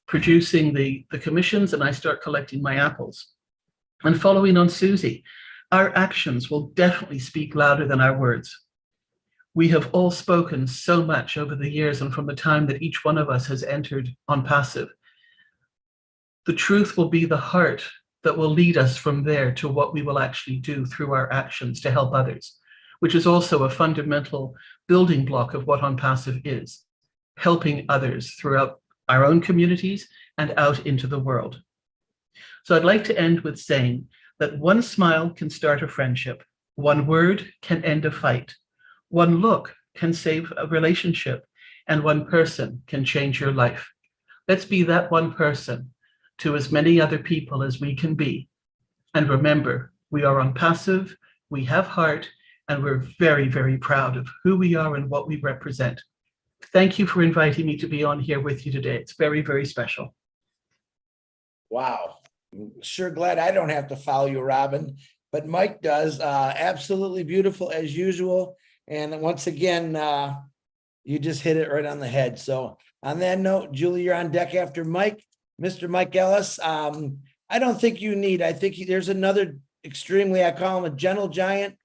[SPEAKER 9] producing the commissions and I start collecting my apples. And following on Susie, our actions will definitely speak louder than our words. We have all spoken so much over the years and from the time that each one of us has entered ONPASSIVE. The truth will be the heart that will lead us from there to what we will actually do through our actions to help others, which is also a fundamental building block of what ONPASSIVE is, helping others throughout our own communities and out into the world. So I'd like to end with saying that one smile can start a friendship, one word can end a fight, one look can save a relationship, and one person can change your life. Let's be that one person to as many other people as we can be. And remember, we are ONPASSIVE, we have heart, and we're very, very proud of who we are and what we represent. Thank you for inviting me to be on here with you today. It's very, very special.
[SPEAKER 3] Wow. I'm sure glad I don't have to follow you, Robin, but Mike does. Absolutely beautiful as usual. And once again, you just hit it right on the head. So on that note, Julie, you're on deck after Mike. Mr. Mike Ellis, I don't think you need, I think there's another extremely, I call him a gentle giant,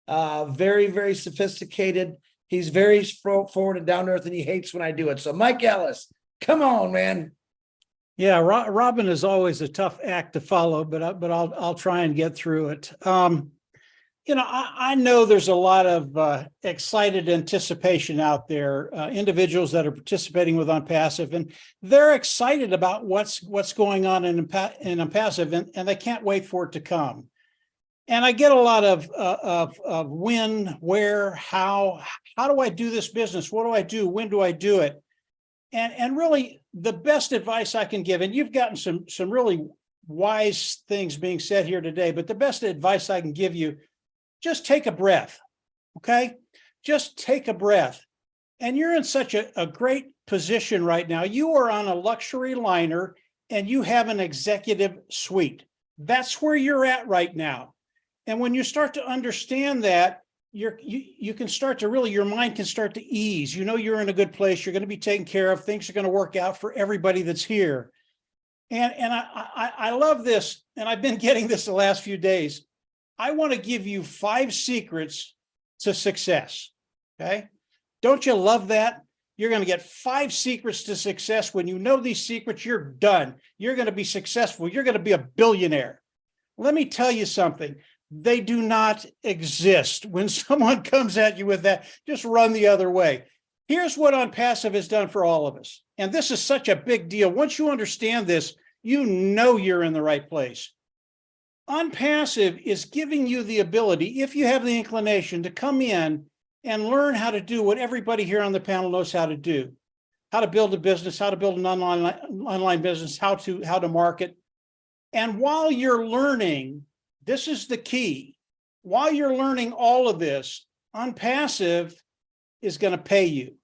[SPEAKER 3] very, very sophisticated. He's very forward and down to earth, and he hates when I do it. So Mike Ellis, come on, man.
[SPEAKER 10] Yeah, Robin is always a tough act to follow, but I'll try and get through it. You know, I know there's a lot of excited anticipation out there, individuals that are participating with ONPASSIVE, and they're excited about what's going on in ONPASSIVE, and they can't wait for it to come. And I get a lot of when, where, how do I do this business? What do I do? When do I do it? And really the best advice I can give, and you've gotten some really wise things being said here today, but the best advice I can give you, just take a breath, okay? Just take a breath. And you're in such a great position right now. You are on a luxury liner and you have an executive suite. That's where you're at right now. And when you start to understand that, you can start to really, your mind can start to ease. You know you're in a good place. You're going to be taken care of. Things are going to work out for everybody that's here. And I love this, and I've been getting this the last few days. I want to give you 5 secrets to success, okay? Don't you love that? You're going to get 5 secrets to success. When you know these secrets, you're done. You're going to be successful. You're going to be a billionaire. Let me tell you something. They do not exist. When someone comes at you with that, just run the other way. Here's what ONPASSIVE has done for all of us. And this is such a big deal. Once you understand this, you know you're in the right place. ONPASSIVE is giving you the ability, if you have the inclination, to come in and learn how to do what everybody here on the panel knows how to do. How to build a business, how to build an online business, how to market. And while you're learning, this is the key. While you're learning all of this, ONPASSIVE is going to pay you.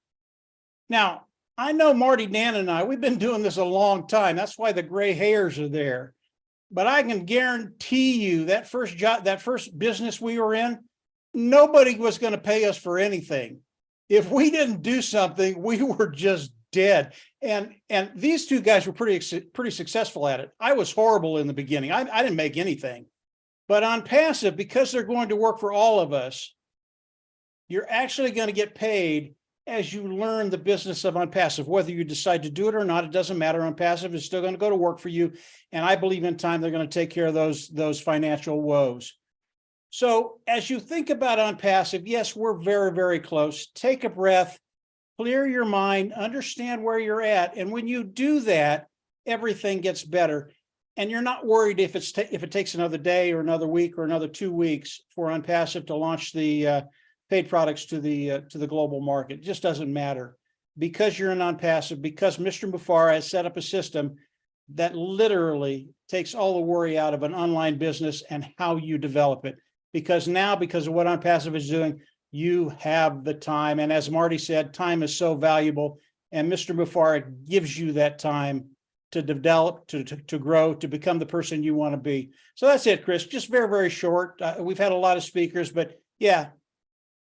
[SPEAKER 10] Now, I know Marty, Dan, and I, we've been doing this a long time. That's why the gray hairs are there. But I can guarantee you that first job, that first business we were in, nobody was going to pay us for anything. If we didn't do something, we were just dead. And these two guys were pretty successful at it. I was horrible in the beginning. I didn't make anything. But ONPASSIVE, because they're going to work for all of us, you're actually going to get paid as you learn the business of ONPASSIVE. Whether you decide to do it or not, it doesn't matter. ONPASSIVE is still going to go to work for you. And I believe in time, they're going to take care of those financial woes. So as you think about ONPASSIVE, yes, we're very, very close. Take a breath, clear your mind, understand where you're at. And when you do that, everything gets better. And you're not worried if it takes another day or another week or another 2 weeks for ONPASSIVE to launch the paid products to the global market. It just doesn't matter, because you're in ONPASSIVE, because Mr. Mufareh has set up a system that literally takes all the worry out of an online business and how you develop it. Because now, because of what ONPASSIVE is doing, you have the time. And as Marty said, time is so valuable. And Mr. Mufareh gives you that time to develop, to grow, to become the person you want to be. So that's it, Chris. Just very, very short. We've had a lot of speakers, but yeah,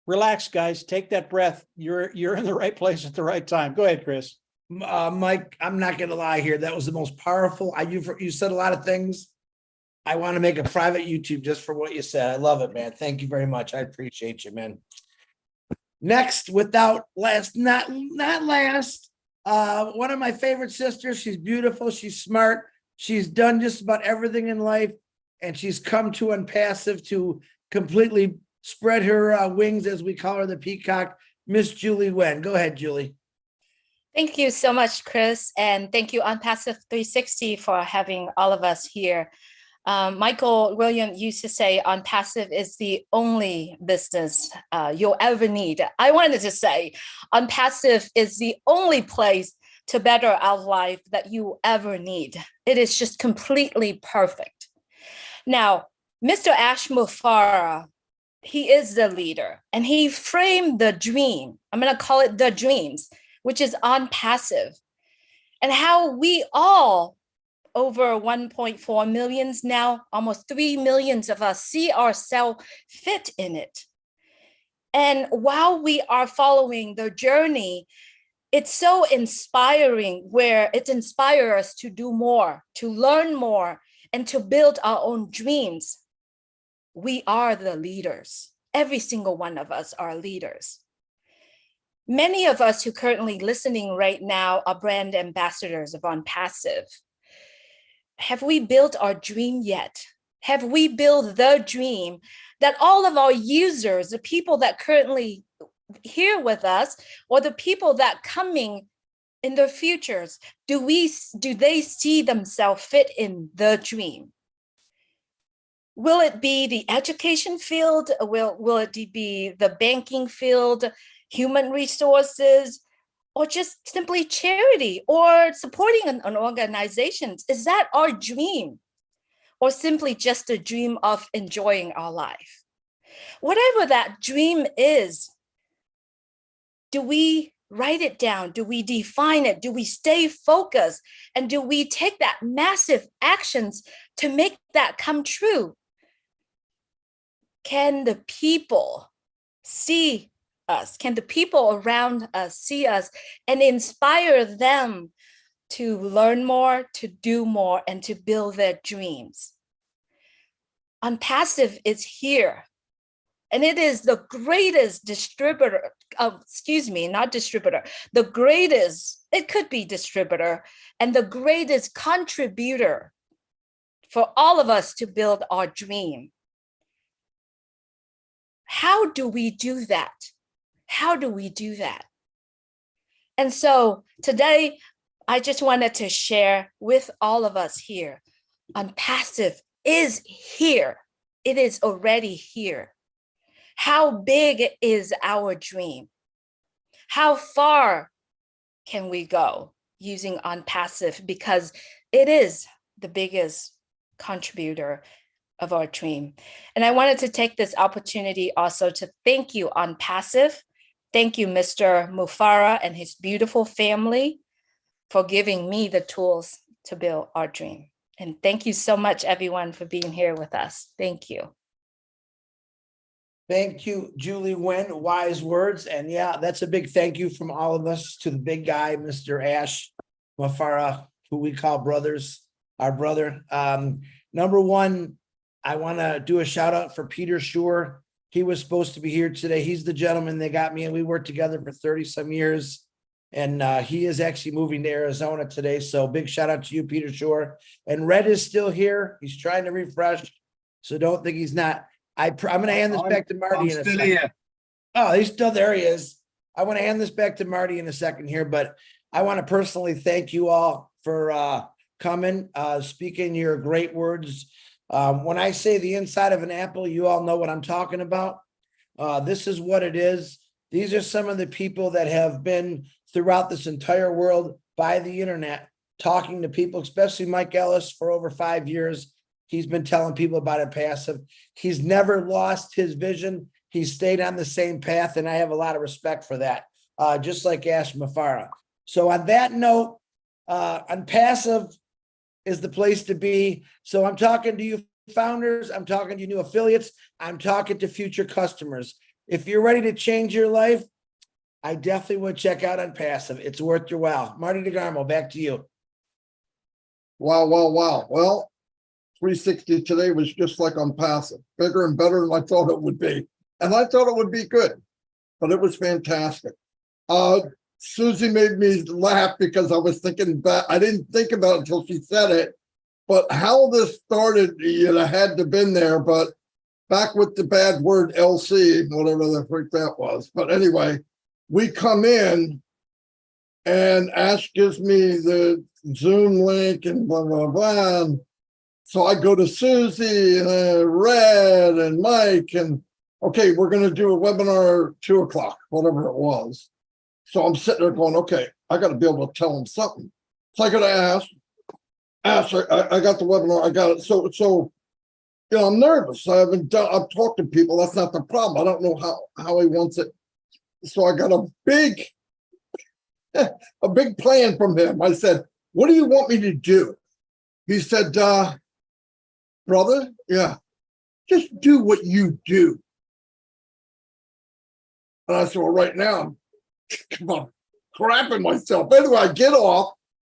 [SPEAKER 10] relax, guys. Take that breath. You're in the right place at the right time. Go ahead, Chris.
[SPEAKER 3] Mike, I'm not going to lie here. That was the most powerful. You said a lot of things. I want to make a private YouTube just for what you said. I love it, man. Thank you very much. I appreciate you, man. Next, not last, one of my favorite sisters. She's beautiful. She's smart. She's done just about everything in life. And she's come to ONPASSIVE to completely spread her wings, as we call her, the peacock. Miss Julie Wen. Go ahead, Julie.
[SPEAKER 11] Thank you so much, Chris. And thank you, ONPASSIVE 360, for having all of us here. Michael William used to say ONPASSIVE is the only business you'll ever need. I wanted to say ONPASSIVE is the only place to better our life that you ever need. It is just completely perfect. Now, Mr. Ash Mufareh, he is the leader, and he framed the dream. I'm going to call it the dreams, which is ONPASSIVE, and how we all, over 1.4 millions now, almost 3 millions of us, see ourselves fit in it. And while we are following the journey, it's so inspiring, where it inspires us to do more, to learn more, and to build our own dreams. We are the leaders. Every single one of us are leaders. Many of us who currently listening right now are brand ambassadors of ONPASSIVE. Have we built our dream yet? Have we built the dream that all of our users, the people that currently here with us, or the people that coming in the futures, do they see themselves fit in the dream? Will it be the education field? Will it be the banking field, human resources, or just simply charity or supporting an organization? Is that our dream? Or simply just a dream of enjoying our life? Whatever that dream is, do we write it down? Do we define it? Do we stay focused? And do we take that massive actions to make that come true? Can the people see us? Can the people around us see us and inspire them to learn more, to do more, and to build their dreams? ONPASSIVE is here. And it is the greatest distributor, not distributor, the greatest, it could be distributor, and the greatest contributor for all of us to build our dream. How do we do that? How do we do that? And so today, I just wanted to share with all of us here, ONPASSIVE is here. It is already here. How big is our dream? How far can we go using ONPASSIVE? Because it is the biggest contributor of our dream. And I wanted to take this opportunity also to thank you, ONPASSIVE. Thank you, Mr. Mufara and his beautiful family, for giving me the tools to build our dream. And thank you so much, everyone, for being here with us. Thank you.
[SPEAKER 3] Thank you, Julie Nguyen. Wise words. And yeah, that's a big thank you from all of us to the big guy, Mr. Ash Mafara, who we call brothers, our brother. Number one, I want to do a shout out for Peter Shore. He was supposed to be here today. He's the gentleman that got me, and we worked together for 30 some years. And he is actually moving to Arizona today. So big shout out to you, Peter Shore. And Red is still here. He's trying to refresh. So don't think he's not. I'm going to hand this back to Marty in a second. Here. Oh, he's still there. He is. I want to hand this back to Marty in a second here, but I want to personally thank you all for coming, speaking your great words. When I say the inside of an apple, you all know what I'm talking about. This is what it is. These are some of the people that have been throughout this entire world by the internet, talking to people, especially Mike Ellis for over 5 years. He's been telling people about ONPASSIVE. He's never lost his vision. He's stayed on the same path, and I have a lot of respect for that, just like Ash Mafara. So on that note, ONPASSIVE is the place to be. So I'm talking to you founders. I'm talking to you new affiliates. I'm talking to future customers. If you're ready to change your life, I definitely would check out ONPASSIVE. It's worth your while. Marty DeGarmo, back to you.
[SPEAKER 1] Wow, wow, wow. Well, 360 today was just like ONPASSIVE, bigger and better than I thought it would be. And I thought it would be good, but it was fantastic. Susie made me laugh because I was thinking back. I didn't think about it until she said it, but how this started, had to been there, but back with the bad word LC, whatever the freak that was. But anyway, we come in and Ash gives me the Zoom link and blah, blah, blah. And so I go to Susie and Red and Mike and, okay, we're going to do a webinar at 2 o'clock, whatever it was. So I'm sitting there going, okay, I got to be able to tell them something. So I got to ask, I got the webinar, I got it. So I'm nervous. I've talked to people. That's not the problem. I don't know how he wants it. So I got a big plan from him. I said, what do you want me to do? He said, brother, yeah, just do what you do. And I said, well, right now, I'm crapping myself. Anyway, I get off.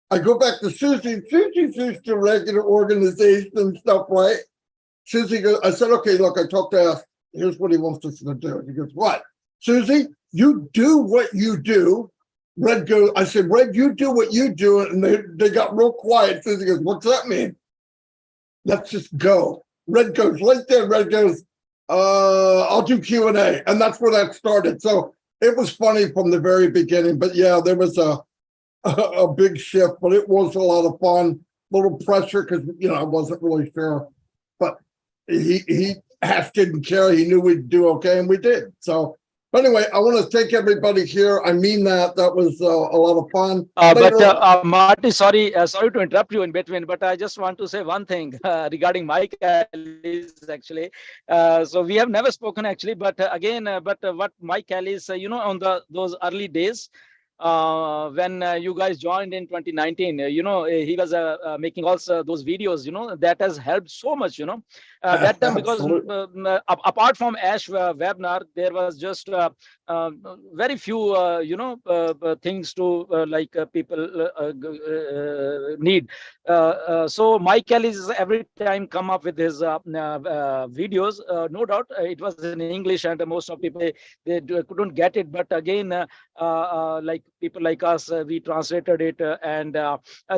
[SPEAKER 1] I go back to Susie. Susie's the regular organization and stuff, right? Susie goes, I said, okay, look, I talked to Ash. Here's what he wants us to do. He goes, what? Susie, you do what you do. Red goes, I said, Red, you do what you do. And they got real quiet. Susie goes, what's that mean? Let's just go. Red goes, right there. Red goes, I'll do Q&A. And that's where that started. So it was funny from the very beginning. But yeah, there was a big shift, but it was a lot of fun. A little pressure because, I wasn't really sure. But he Ash didn't care. He knew we'd do okay, and we did. So, But anyway, I want to thank everybody here. I mean that. That was a lot of fun.
[SPEAKER 6] Marty, sorry to interrupt you in between, but I just want to say one thing regarding Mike Ellis, actually. So we have never spoken, actually, but what Mike Ellis, on those early days, when you guys joined in 2019, he was making also those videos, that has helped so much, that time, because apart from Ash webinar, there was just very few, things to people need. So Mike Ellis every time come up with his videos. No doubt it was in English, and most of people they couldn't get it. But again, like people like us, we translated it, and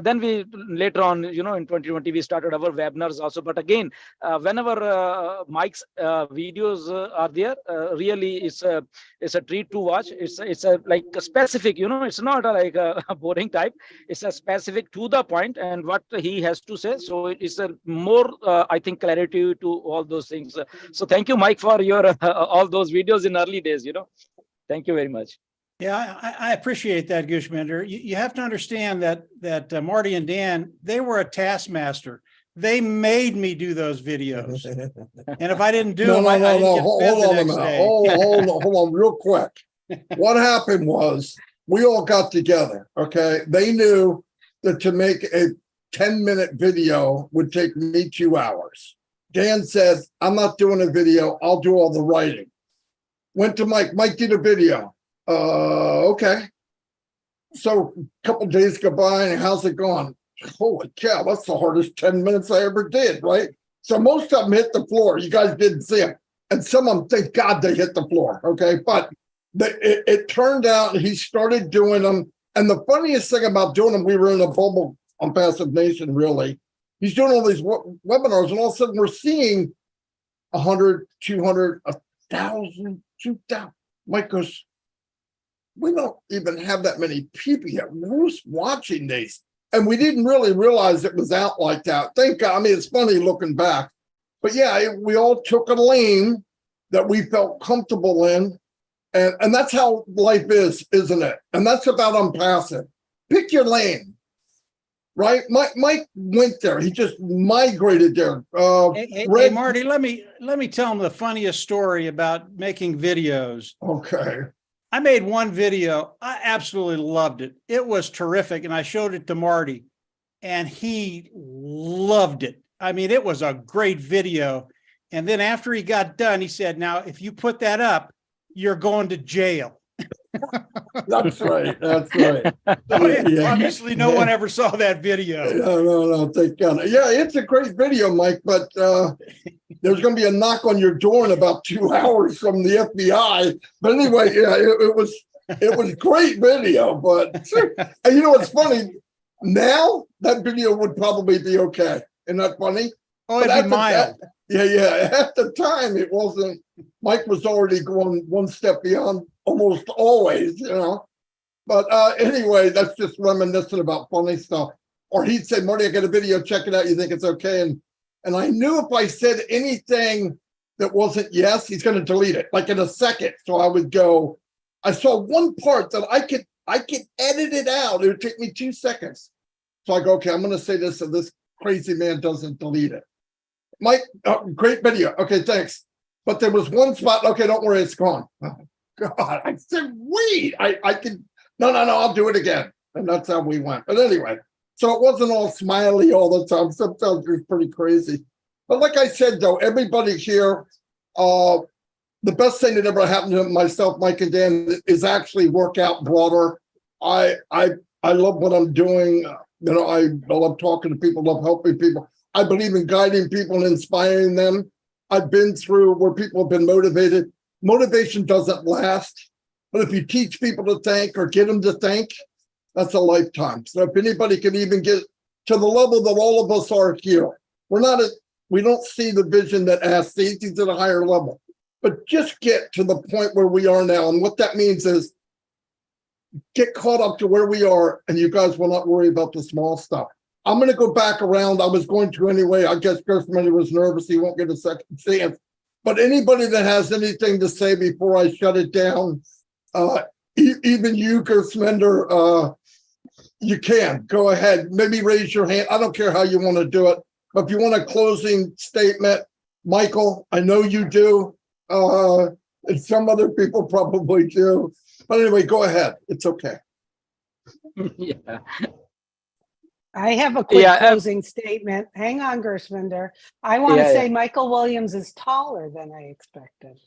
[SPEAKER 6] then we later on, in 2020, we started our webinars also. But again, whenever Mike's videos are there, really it's a treat to watch. It's a like a specific, it's not like a boring type. It's a specific to the point and what he has to say. So it is a more, I think, clarity to all those things. So thank you, Mike, for your all those videos in early days. Thank you very much.
[SPEAKER 10] Yeah, I appreciate that, Gushminder. You have to understand that Marty and Dan, they were a taskmaster. They made me do those videos, and if I didn't do them, I didn't get fed the next day.
[SPEAKER 1] Hold on, real quick. What happened was we all got together. Okay, they knew that to make a 10-minute video would take me 2 hours. Dan said, "I'm not doing a video. I'll do all the writing." Went to Mike. Mike did a video. Okay. So a couple days go by, and how's it going? Holy cow, that's the hardest 10 minutes I ever did, right? So most of them hit the floor. You guys didn't see them. And some of them, thank God they hit the floor, okay? But it turned out he started doing them. And the funniest thing about doing them, we were in a bubble on Passive Nation, really. He's doing all these webinars, and all of a sudden we're seeing 100, 200, 1,000, 2,000. Mike goes, we don't even have that many people yet. Who's watching these? And we didn't really realize it was out like that. Thank God. I mean, it's funny looking back. But yeah, we all took a lane that we felt comfortable in. And that's how life is, isn't it? And that's about ONPASSIVE. Pick your lane, right? Mike went there. He just migrated there.
[SPEAKER 10] Hey, Marty, let me tell him the funniest story about making videos.
[SPEAKER 1] Okay.
[SPEAKER 10] I made one video. I absolutely loved it. It was terrific. And I showed it to Marty, and he loved it. I mean, it was a great video. And then after he got done, he said, "Now, if you put that up, you're going to jail."
[SPEAKER 1] That's right. That's right.
[SPEAKER 10] Yeah. Obviously, no one ever saw that video.
[SPEAKER 1] No, thank God. Yeah, it's a great video, Mike, but there's going to be a knock on your door in about 2 hours from the FBI. But anyway, yeah, it was great video. But and you know what's funny? Now that video would probably be okay. Isn't that funny?
[SPEAKER 10] Oh, it'd be mild.
[SPEAKER 1] Yeah. At the time, it wasn't. Mike was already going one step beyond almost always, But anyway, that's just reminiscent about funny stuff. Or he'd say, "Marty, I got a video. Check it out. You think it's okay?" And I knew if I said anything that wasn't yes, he's going to delete it like in a second. So I would go. I saw one part that I could edit it out. It would take me 2 seconds. So I go, okay, I'm going to say this so this crazy man doesn't delete it. Mike, great video. Okay, thanks. But there was one spot. Okay, don't worry, it's gone. Oh, God, I said, wait, I can. No, I'll do it again. And that's how we went. But anyway, so it wasn't all smiley all the time. Sometimes it was pretty crazy. But like I said, though, everybody here, the best thing that ever happened to myself, Mike and Dan, is actually work out broader. I love what I'm doing. I love talking to people, love helping people. I believe in guiding people and inspiring them. I've been through where people have been motivated. Motivation doesn't last, but if you teach people to think or get them to think, that's a lifetime. So if anybody can even get to the level that all of us are here, we don't see the vision that has Stacy's at a higher level, but just get to the point where we are now. And what that means is get caught up to where we are, and you guys will not worry about the small stuff. I'm going to go back around. I was going to anyway. I guess Chris was nervous. He won't get a second chance. But anybody that has anything to say before I shut it down, even you, Gersminder, you can go ahead. Maybe raise your hand. I don't care how you want to do it. But if you want a closing statement, Michael, I know you do. And some other people probably do. But anyway, go ahead. It's okay.
[SPEAKER 6] Yeah.
[SPEAKER 5] I have a quick
[SPEAKER 6] Yeah,
[SPEAKER 5] closing statement. Hang on, Gersminder. I want to
[SPEAKER 6] Yeah,
[SPEAKER 5] say Michael Williams is taller than I expected.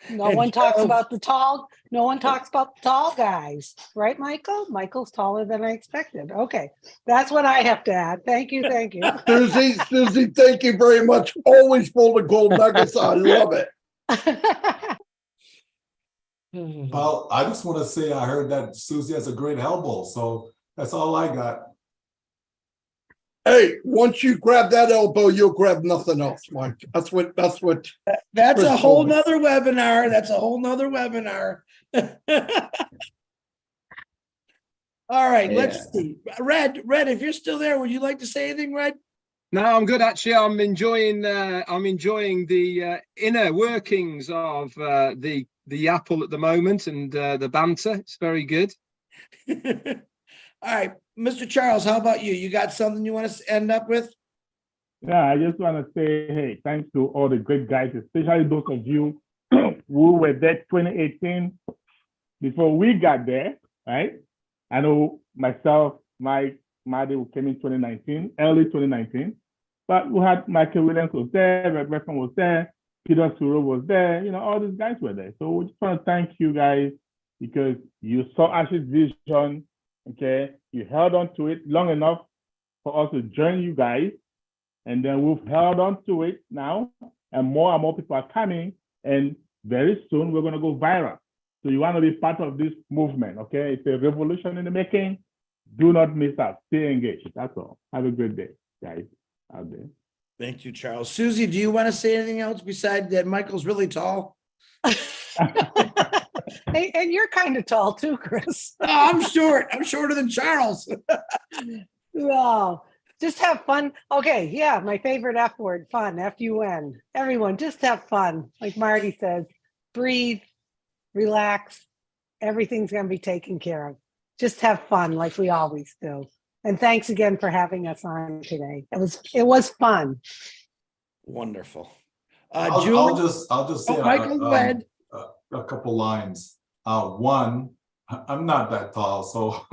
[SPEAKER 5] No
[SPEAKER 3] And
[SPEAKER 5] one talks
[SPEAKER 3] Charles-
[SPEAKER 5] about the tall. No one talks about the tall guys, right, Michael? Michael's taller than I expected. Okay, that's what I have to add. Thank you, thank you.
[SPEAKER 1] Susie, thank you very much. Always full of gold nuggets. I love it.
[SPEAKER 4] Well, I just want to say I heard that Susie has a great elbow, so that's all I got.
[SPEAKER 1] Hey, once you grab that elbow, you'll grab nothing else, Mike. That's what
[SPEAKER 3] That's
[SPEAKER 1] Chris
[SPEAKER 3] a whole
[SPEAKER 1] told me.
[SPEAKER 3] nother webinar. That's a whole nother webinar. All right, let's see. Red, if you're still there, would you like to say anything, Red?
[SPEAKER 2] No, I'm good. Actually, I'm enjoying the inner workings of the Apple at the moment and the banter. It's very good.
[SPEAKER 3] All right, Mr. Charles, how about you? You got something you want to end up with?
[SPEAKER 8] Yeah, I just want to say, hey, thanks to all the great guys, especially those of you who were there 2018 before we got there, right? I know myself, Mike, Marty, who came in 2019, early 2019, but we had Michael Williams was there, Red Redfern was there, Peter Suro was there, you know, all these guys were there. So we just want to thank you guys because you saw Ash's vision, okay? You held on to it long enough for us to join you guys. And then we've held on to it now, and more people are coming. And very soon we're going to go viral. So you want to be part of this movement, okay? It's a revolution in the making. Do not miss out. Stay engaged. That's all. Have a good day, guys, out there.
[SPEAKER 3] Thank you, Charles. Susie, do you want to say anything else besides that Michael's really tall?
[SPEAKER 5] Hey, and you're kind of tall too, Chris.
[SPEAKER 3] No, I'm short. I'm shorter than Charles.
[SPEAKER 5] No, just have fun. Okay, yeah, my favorite F word, fun, F-U-N. Everyone, just have fun. Like Marty says, breathe, relax. Everything's going to be taken care of. Just have fun like we always do. And thanks again for having us on today. It was fun.
[SPEAKER 3] Wonderful.
[SPEAKER 4] I'll
[SPEAKER 3] Julie?
[SPEAKER 4] just say
[SPEAKER 3] Michael, go ahead.
[SPEAKER 4] A couple lines. One, I'm not that tall, so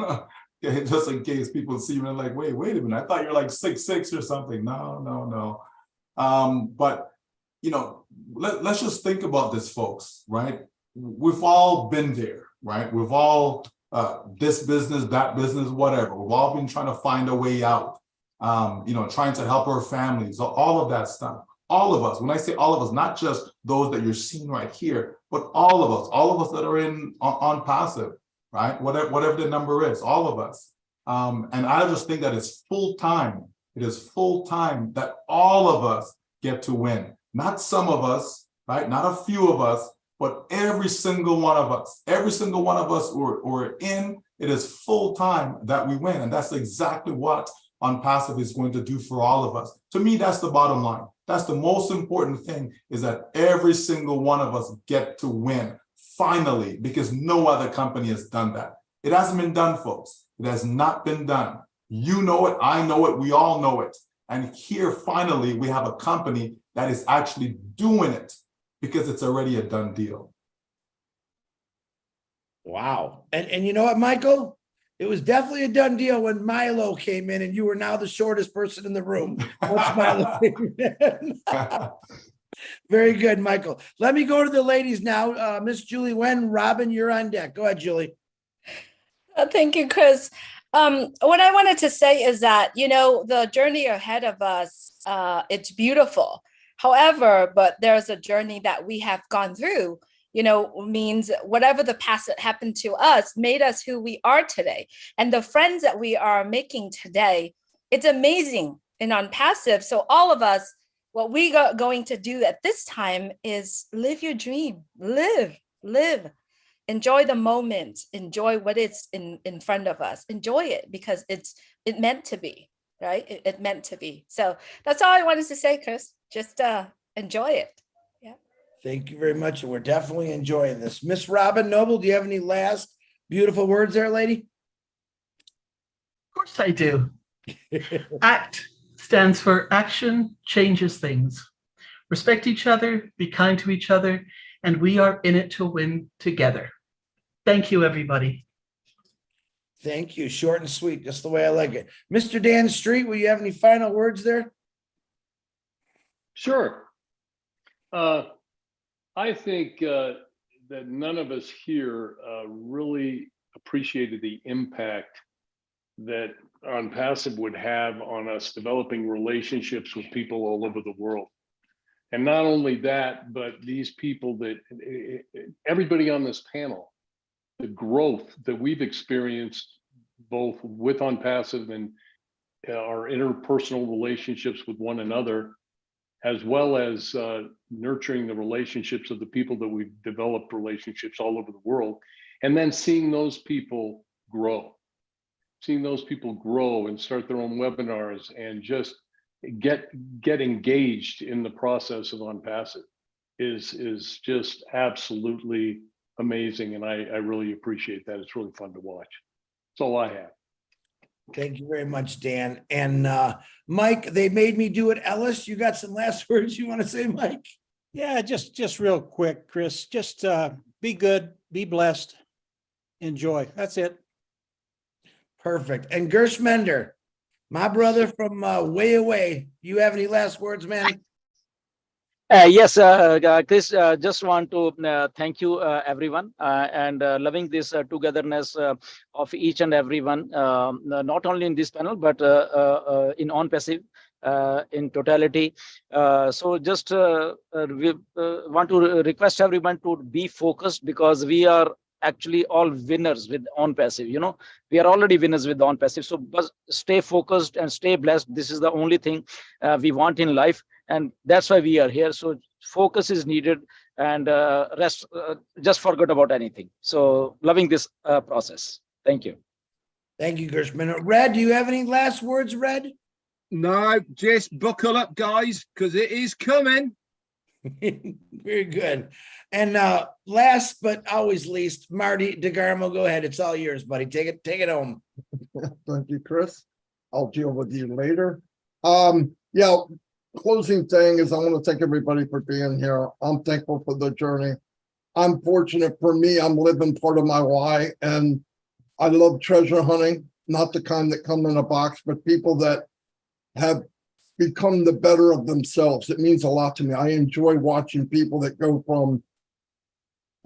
[SPEAKER 4] just in case people see me like, wait a minute, I thought you're like 6'6" or something. No. But you know, let's just think about this, folks, right? We've all been there, right? We've all this business, that business, whatever. We've all been trying to find a way out, you know, trying to help our families, all of that stuff. All of us, when I say all of us, not just those that you're seeing right here, but all of us that are on passive, right? Whatever the number is, all of us. And I just think that it's full time. It is full time that all of us get to win. Not some of us, right? Not a few of us, but every single one of us. Every single one of us who are in, it is full time that we win. And that's exactly what ONPASSIVE is going to do for all of us. To me, that's the bottom line. That's the most important thing, is that every single one of us get to win finally, because no other company has done that. It hasn't been done, folks. It has not been done. You know it, I know it, we all know it. And here, finally, we have a company that is actually doing it because it's already a done deal.
[SPEAKER 3] Wow. And you know what, Michael? It was definitely a done deal when Milo came in and you were now the shortest person in the room. Once Milo came in. Very good, Michael. Let me go to the ladies now. Miss Julie Wen, Robin, you're on deck. Go ahead, Julie.
[SPEAKER 11] Thank you, Chris. What I wanted to say is that, you know, the journey ahead of us, it's beautiful. However, but there's a journey that we have gone through, you know, means whatever the past that happened to us made us who we are today. And the friends that we are making today, it's amazing in ONPASSIVE. So all of us, what we are going to do at this time is live your dream, live, enjoy the moment, enjoy what is in front of us, enjoy it because it meant to be. right? It meant to be. So that's all I wanted to say, Chris. Just enjoy it. Yeah.
[SPEAKER 3] Thank you very much. And we're definitely enjoying this. Miss Robin Noble, do you have any last beautiful words there, lady?
[SPEAKER 9] Of course I do. ACT stands for Action Changes Things. Respect each other, be kind to each other, and we are in it to win together. Thank you, everybody.
[SPEAKER 3] Thank you. Short and sweet, just the way I like it. Mr. Dan Street, will you have any final words there?
[SPEAKER 7] Sure. I think that none of us here really appreciated the impact that ONPASSIVE would have on us developing relationships with people all over the world. And not only that, but these people that everybody on this panel, the growth that we've experienced both with ONPASSIVE and our interpersonal relationships with one another, as well as nurturing the relationships of the people that we've developed relationships all over the world, and then seeing those people grow and start their own webinars and just get engaged in the process of ONPASSIVE is just absolutely amazing. And I really appreciate that. It's really fun to watch. That's all I have.
[SPEAKER 3] Thank you very much, Dan. And Mike, they made me do it. Ellis, you got some last words you want to say, Mike?
[SPEAKER 10] Yeah, just real quick, Chris. Just be good, be blessed, enjoy. That's it.
[SPEAKER 3] Perfect. And Gershmender, my brother from way away, you have any last words, man?
[SPEAKER 6] Yes, Chris, just want to thank you, everyone, and loving this togetherness of each and everyone, not only in this panel, but in ONPASSIVE in totality. So just we want to request everyone to be focused, because we are actually all winners with ONPASSIVE. You know, we are already winners with ONPASSIVE. So but stay focused and stay blessed. This is the only thing we want in life. And that's why we are here. So focus is needed, and rest, just forget about anything. So loving this process. Thank you.
[SPEAKER 3] Thank you, Gershman. Red, do you have any last words, Red?
[SPEAKER 2] No, just buckle up, guys, because it is coming.
[SPEAKER 3] Very good. And last but always least, Marty DeGarmo, go ahead. It's all yours, buddy. Take it home.
[SPEAKER 1] Thank you, Chris. I'll deal with you later. Yeah, closing thing is I want to thank everybody for being here. I'm thankful for the journey. I'm fortunate. For me, I'm living part of my why, and I love treasure hunting, not the kind that come in a box, but people that have become the better of themselves. It means a lot to me. I enjoy watching people that go from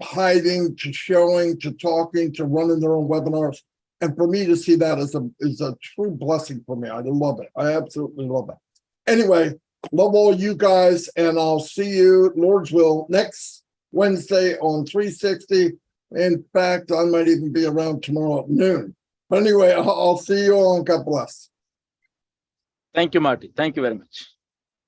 [SPEAKER 1] hiding to showing to talking to running their own webinars. And for me to see that is a true blessing for me. I love it. I absolutely love it. Anyway, love all you guys, and I'll see you, Lord's will, next Wednesday on 360. In fact, I might even be around tomorrow at noon. But anyway, I'll see you all, and God bless.
[SPEAKER 6] Thank you, Marty. Thank you very much.